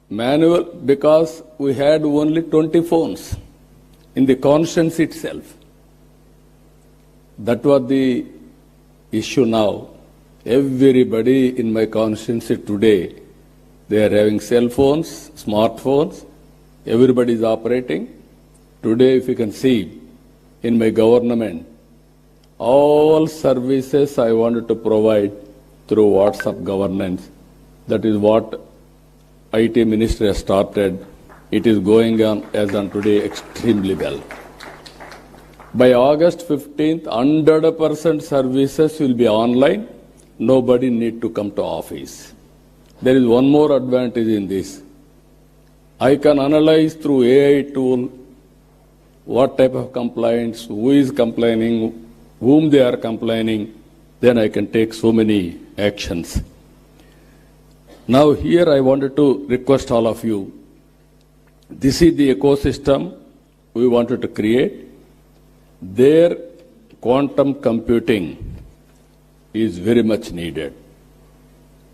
Manual, because we had only 20 phones in the constituency itself. That was the issue now. Everybody in my constituency today, they are having cell phones, smartphones, everybody is operating. Today, if you can see, in my government, all services I wanted to provide through WhatsApp governance. That is what IT Ministry has started. It is going on as on today extremely well. By August 15th, 100% services will be online. Nobody need to come to office. There is one more advantage in this. I can analyze through AI tool what type of complaints, who is complaining, whom they are complaining. Then I can take so many actions. Now here I wanted to request all of you. This is the ecosystem we wanted to create. There, quantum computing is very much needed.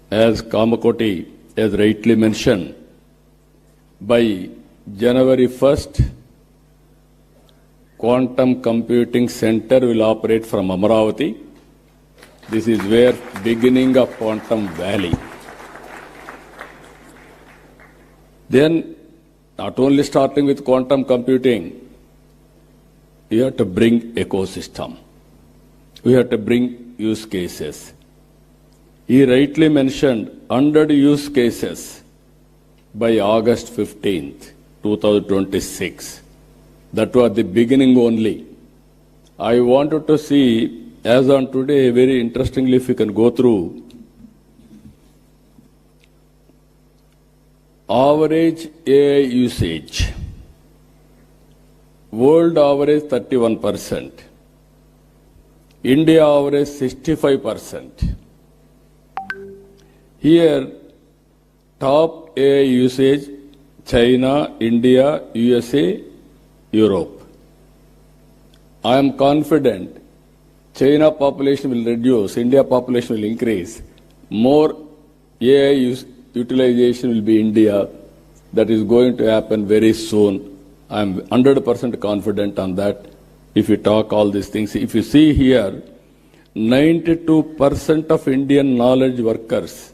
As Kamakoti has rightly mentioned, by January 1st, Quantum Computing Center will operate from Amaravati. This is where beginning of Quantum Valley. Then, not only starting with quantum computing, you have to bring ecosystem. We have to bring use cases. He rightly mentioned 100 use cases by August 15th, 2026. That was the beginning only. I wanted to see, as on today, very interestingly, if you can go through, average AI usage. World average 31%. India average 65%. Here, top AI usage, China, India, USA, Europe. I am confident China population will reduce, India population will increase. More AI utilization will be India. That is going to happen very soon. I am 100% confident on that. If you talk all these things, if you see here, 92% of Indian knowledge workers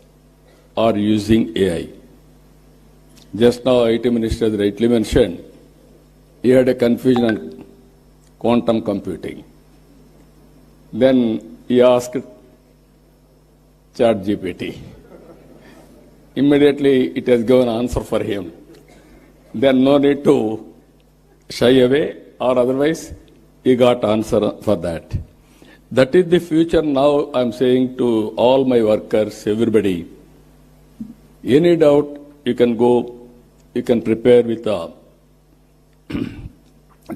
are using AI. Just now, IT Minister has rightly mentioned, he had a confusion on quantum computing. Then he asked ChatGPT. Immediately it has given answer for him. Then no need to shy away, or otherwise he got answer for that. That is the future now I'm saying to all my workers, everybody. Any doubt, you can go, you can prepare with a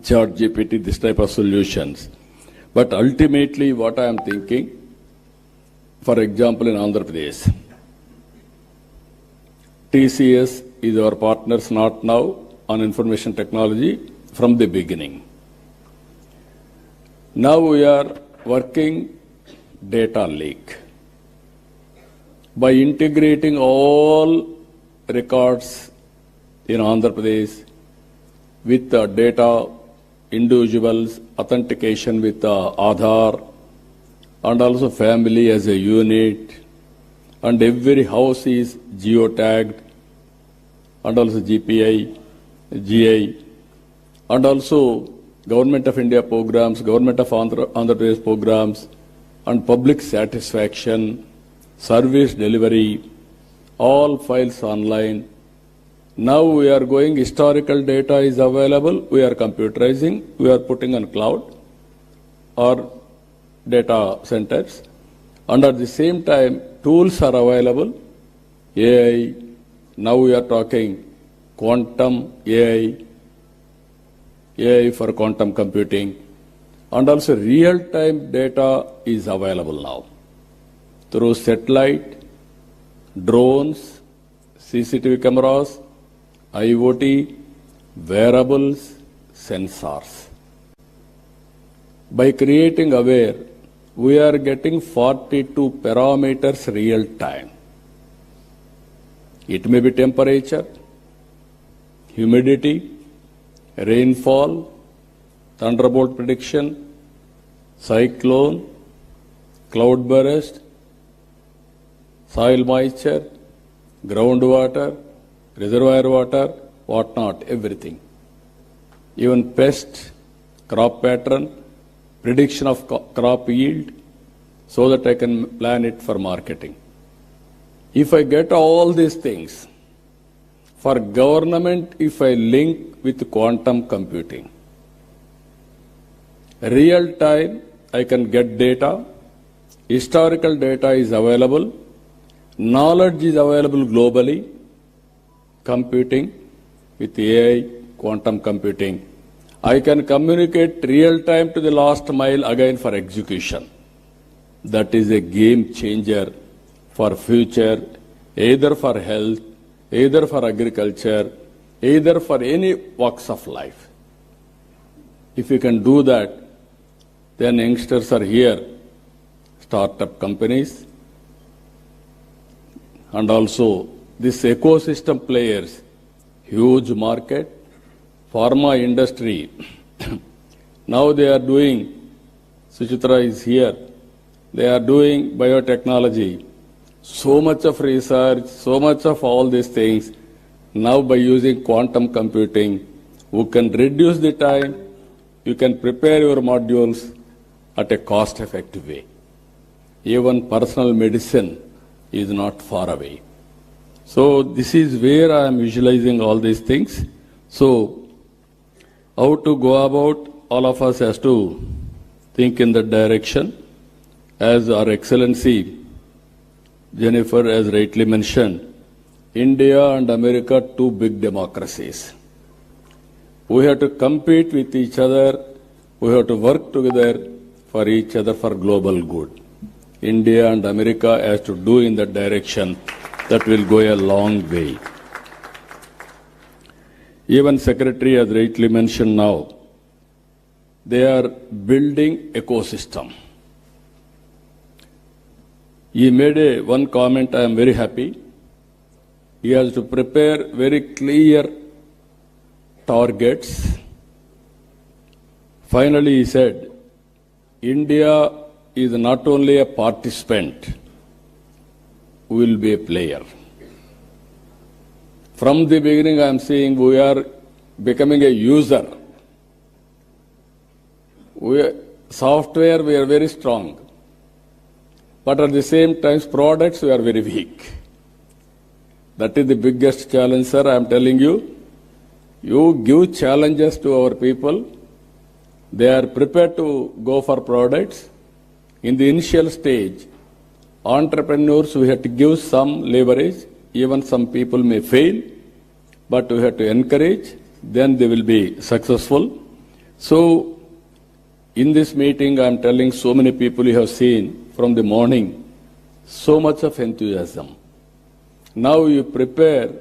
Chat GPT, this type of solutions. But ultimately what I am thinking, for example in Andhra Pradesh, TCS is our partners not now on information technology from the beginning. Now we are working data lake. By integrating all records in Andhra Pradesh with the data, individuals, authentication with Aadhaar, and also family as a unit, and every house is geotagged, and also GPI, GI, and also Government of India programs, Government of Andhra Pradesh programs, and public satisfaction, service delivery, all files online. Now we are going, historical data is available, we are computerizing, we are putting on cloud or data centers. And at the same time, tools are available, AI, now we are talking quantum AI, AI for quantum computing, and also real-time data is available now through satellite, drones, CCTV cameras, IoT, wearables, sensors. By creating aware, we are getting 42 parameters real time. It may be temperature, humidity, rainfall, thunderbolt prediction, cyclone, cloud burst, soil moisture, groundwater, reservoir water, whatnot, everything. Even pest, crop pattern, prediction of crop yield, so that I can plan it for marketing. If I get all these things, for government, if I link with quantum computing, real time, I can get data, historical data is available, knowledge is available globally, computing with AI, quantum computing. I can communicate real time to the last mile again for execution. That is a game changer for future, either for health, either for agriculture, either for any walks of life. If you can do that, then youngsters are here, startup companies, and also this ecosystem players, huge market, pharma industry. Now they are doing, Suchitra is here, they are doing biotechnology. So much of research, so much of all these things. Now by using quantum computing, we can reduce the time, you can prepare your modules at a cost-effective way. Even personal medicine is not far away. So this is where I am visualizing all these things. So how to go about, all of us has to think in that direction. As our Excellency Jennifer has rightly mentioned, India and America, two big democracies. We have to compete with each other, we have to work together for each other for global good. India and America has to do in that direction. That will go a long way. Even Secretary has rightly mentioned now, they are building ecosystem. He made one comment, I am very happy. He has to prepare very clear targets. Finally, he said, India is not only a participant, we will be a player. From the beginning, I am saying we are becoming a user. Software, we are very strong. But at the same time, products, we are very weak. That is the biggest challenge, sir. I am telling you, you give challenges to our people, They are prepared to go for products. In the initial stage, entrepreneurs, we have to give some leverage. Even some people may fail, but we have to encourage. Then they will be successful. So, in this meeting, I am telling so many people you have seen from the morning, so much of enthusiasm. Now you prepare.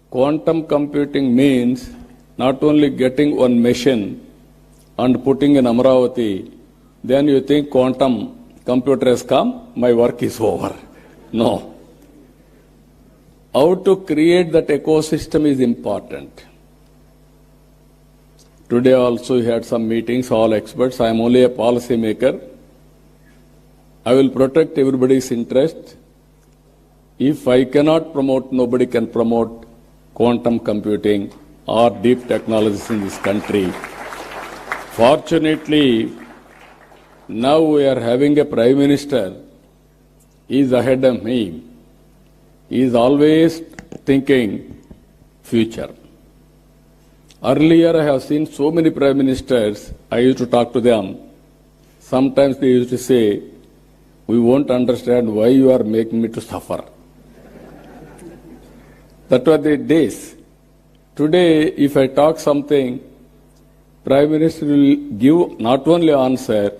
Quantum computing means not only getting one machine and putting in Amravati, then you think quantum computer has come, my work is over. No. How to create that ecosystem is important. Today also we had some meetings, all experts. I am only a policy maker. I will protect everybody's interest. If I cannot promote, nobody can promote quantum computing or deep technologies in this country. Fortunately, now we are having a Prime Minister. He is ahead of me. He is always thinking future. Earlier, I have seen so many Prime Ministers, I used to talk to them. Sometimes they used to say, we won't understand why you are making me to suffer. That were the days. Today, if I talk something, Prime Minister will give not only answer,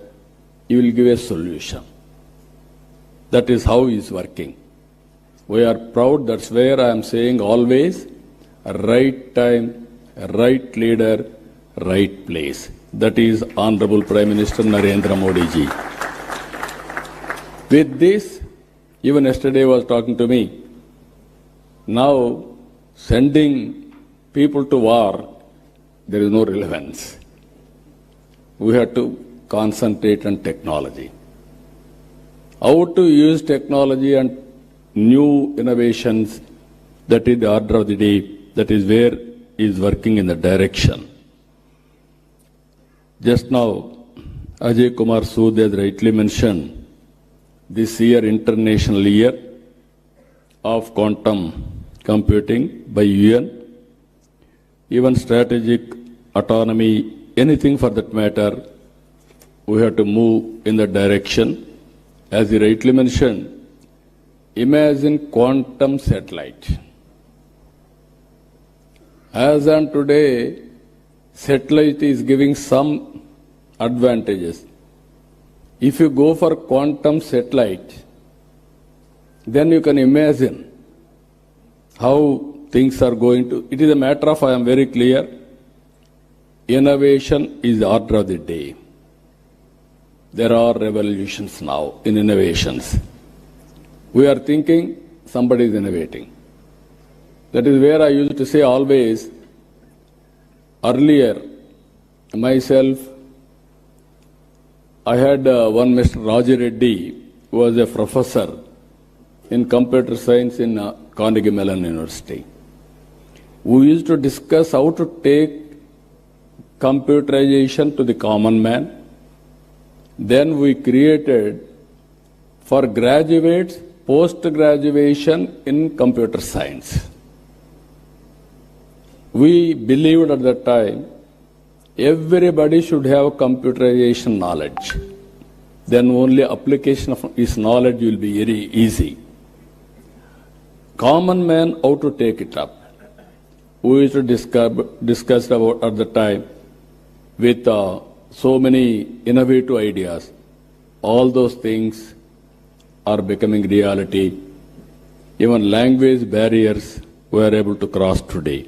he will give a solution. That is how he is working. We are proud, that's where I am saying always, right time, right leader, right place. That is Honorable Prime Minister Narendra Modi ji. With this, even yesterday was talking to me. Now, sending people to war, there is no relevance. We have to concentrate on technology. How to use technology and new innovations, that is the order of the day, that is where he is working in the direction. Just now, Ajay Kumar Sood has rightly mentioned, this year, International Year of Quantum Computing by UN, even strategic autonomy, anything for that matter, we have to move in that direction. As he rightly mentioned, imagine quantum satellite. As on today, satellite is giving some advantages. If you go for quantum satellite, then you can imagine how things are going to. It is a matter of, I am very clear, innovation is the order of the day. There are revolutions now in innovations. We are thinking somebody is innovating. That is where I used to say always, earlier, myself, I had one Mr. Raji Reddy, who was a professor in computer science in Carnegie Mellon University. We used to discuss how to take computerization to the common man. Then we created for graduates post-graduation in computer science. We believed at that time everybody should have computerization knowledge. Then only application of his knowledge will be very easy. Common man, how to take it up. We used to discuss about at the time with so many innovative ideas. All those things are becoming reality. Even language barriers we are able to cross today.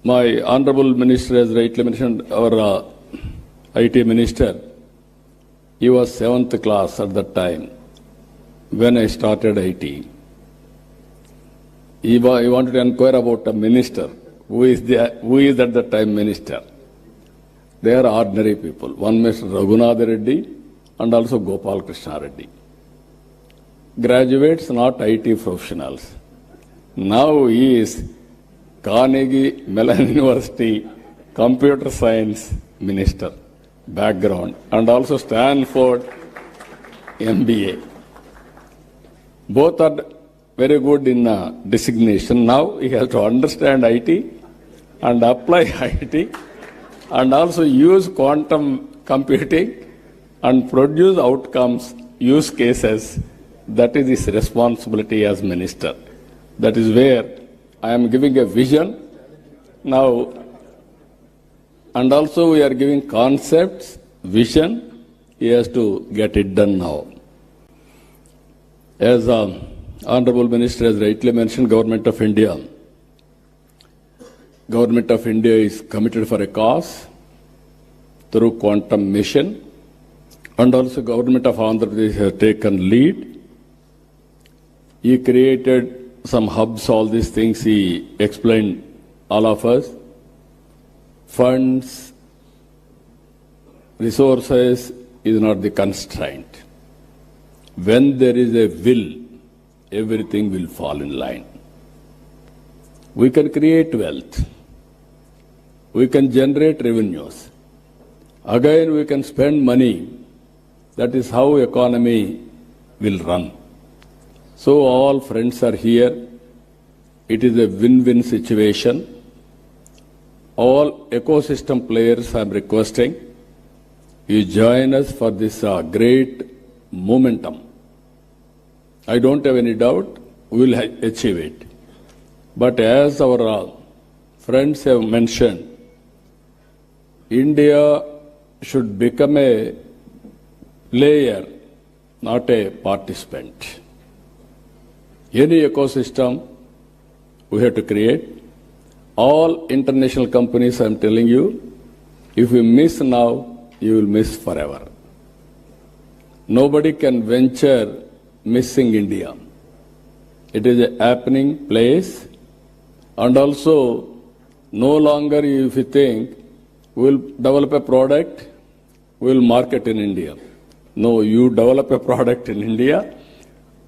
My Honorable Minister has rightly mentioned, our IT Minister, he was 7th class at that time when I started IT. He wanted to inquire about a minister. Who is at that time minister? They are ordinary people. One Mr. Raghunath Reddy and also Gopal Krishna Reddy. Graduates, not IT professionals. Now he is Carnegie Mellon University Computer Science Minister background and also Stanford MBA. Both are very good in designation. Now he has to understand IT and apply IT and also use quantum computing and produce outcomes, use cases. That is his responsibility as minister. That is where I am giving a vision now, and also we are giving concepts, vision. He has to get it done now. As Honorable Minister has rightly mentioned, Government of India is committed for a cause through quantum mission, and also Government of Andhra Pradesh has taken lead. He created some hubs, all these things he explained all of us. Funds, resources is not the constraint. When there is a will, everything will fall in line. We can create wealth. We can generate revenues. Again, we can spend money. That is how economy will run. So all friends are here. It is a win-win situation. All ecosystem players I am requesting, you join us for this great momentum. I don't have any doubt we will achieve it. But as our friends have mentioned, India should become a player, not a participant. Any ecosystem we have to create. All international companies, I am telling you, if you miss now, you will miss forever. Nobody can venture missing India. It is a happening place, and also no longer if you think we will develop a product, we will market in India. No, you develop a product in India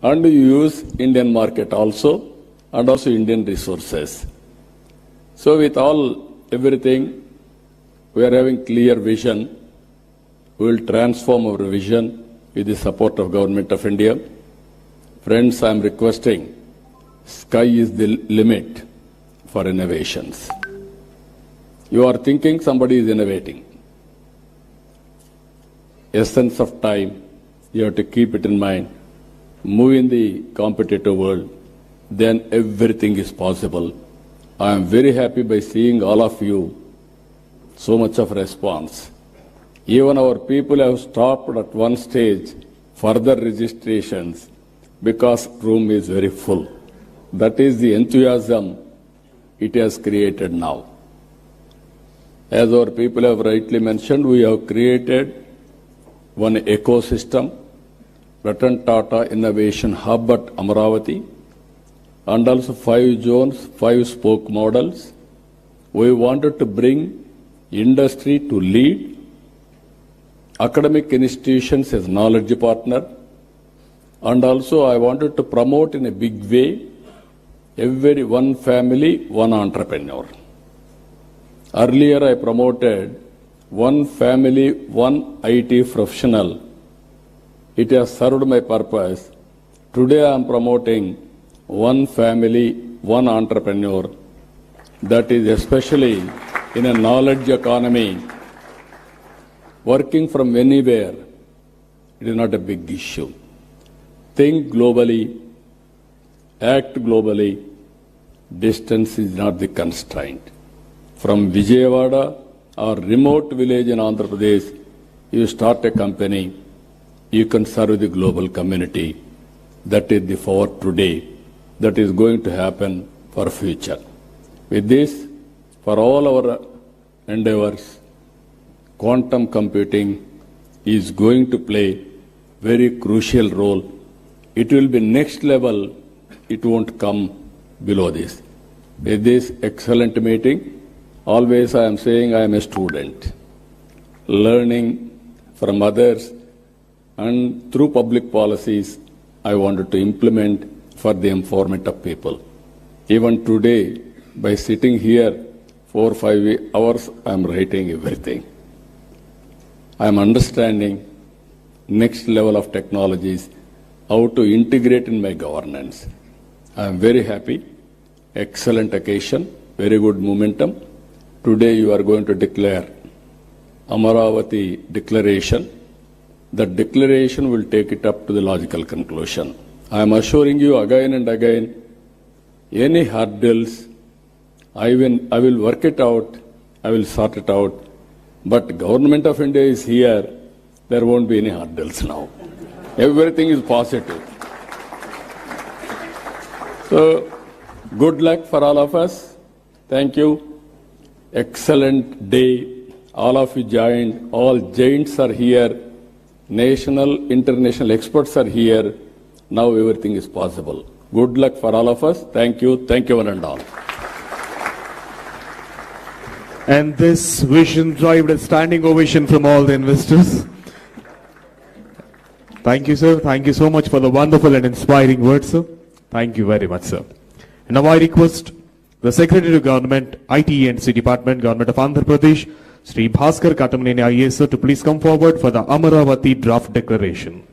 and you use Indian market also, and also Indian resources. So with everything, we are having clear vision. We will transform our vision with the support of Government of India. Friends, I am requesting, sky is the limit for innovations. You are thinking somebody is innovating. Essence of time, you have to keep it in mind. Move in the competitive world, then everything is possible. I am very happy by seeing all of you, so much of response. Even our people have stopped at one stage further registrations because room is very full. That is the enthusiasm it has created now. As our people have rightly mentioned, we have created one ecosystem, Ratan Tata Innovation Hub at Amaravati, and also 5 zones, 5 spoke models. We wanted to bring industry to lead, academic institutions as knowledge partner, and also I wanted to promote in a big way every one family, one entrepreneur. Earlier I promoted one family, one IT professional. It has served my purpose. Today I am promoting one family, one entrepreneur. That is especially in a knowledge economy, working from anywhere. It is not a big issue. Think globally, act globally. Distance is not the constraint. From Vijayawada or remote village in Andhra Pradesh, you start a company, you can serve the global community. That is the for today. That is going to happen for future. With this, for all our endeavors, quantum computing is going to play very crucial role. It will be next level. It won't come below this. With this excellent meeting, always I am saying I am a student, learning from others, and through public policies I wanted to implement for the empowerment of people. Even today, by sitting here 4 or 5 hours, I am writing everything. I am understanding next level of technologies, how to integrate in my governance. I am very happy. Excellent occasion, very good momentum. Today you are going to declare Amaravati declaration. The declaration will take it up to the logical conclusion. I am assuring you again and again, any hurdles, I will work it out, I will sort it out. But Government of India is here, there won't be any hurdles now. Everything is positive. So, good luck for all of us. Thank you. Excellent day. All of you joined. All giants are here. National, international experts are here. Now everything is possible. Good luck for all of us. Thank you. Thank you one and all. And this vision derived a standing ovation from all the investors. Thank you, sir. Thank you so much for the wonderful and inspiring words, sir. Thank you very much, sir. And now I request the Secretary to Government, IT&C Department, Government of Andhra Pradesh, Sri Bhaskar Katamaneni IAS, sir, to please come forward for the Amaravati draft declaration.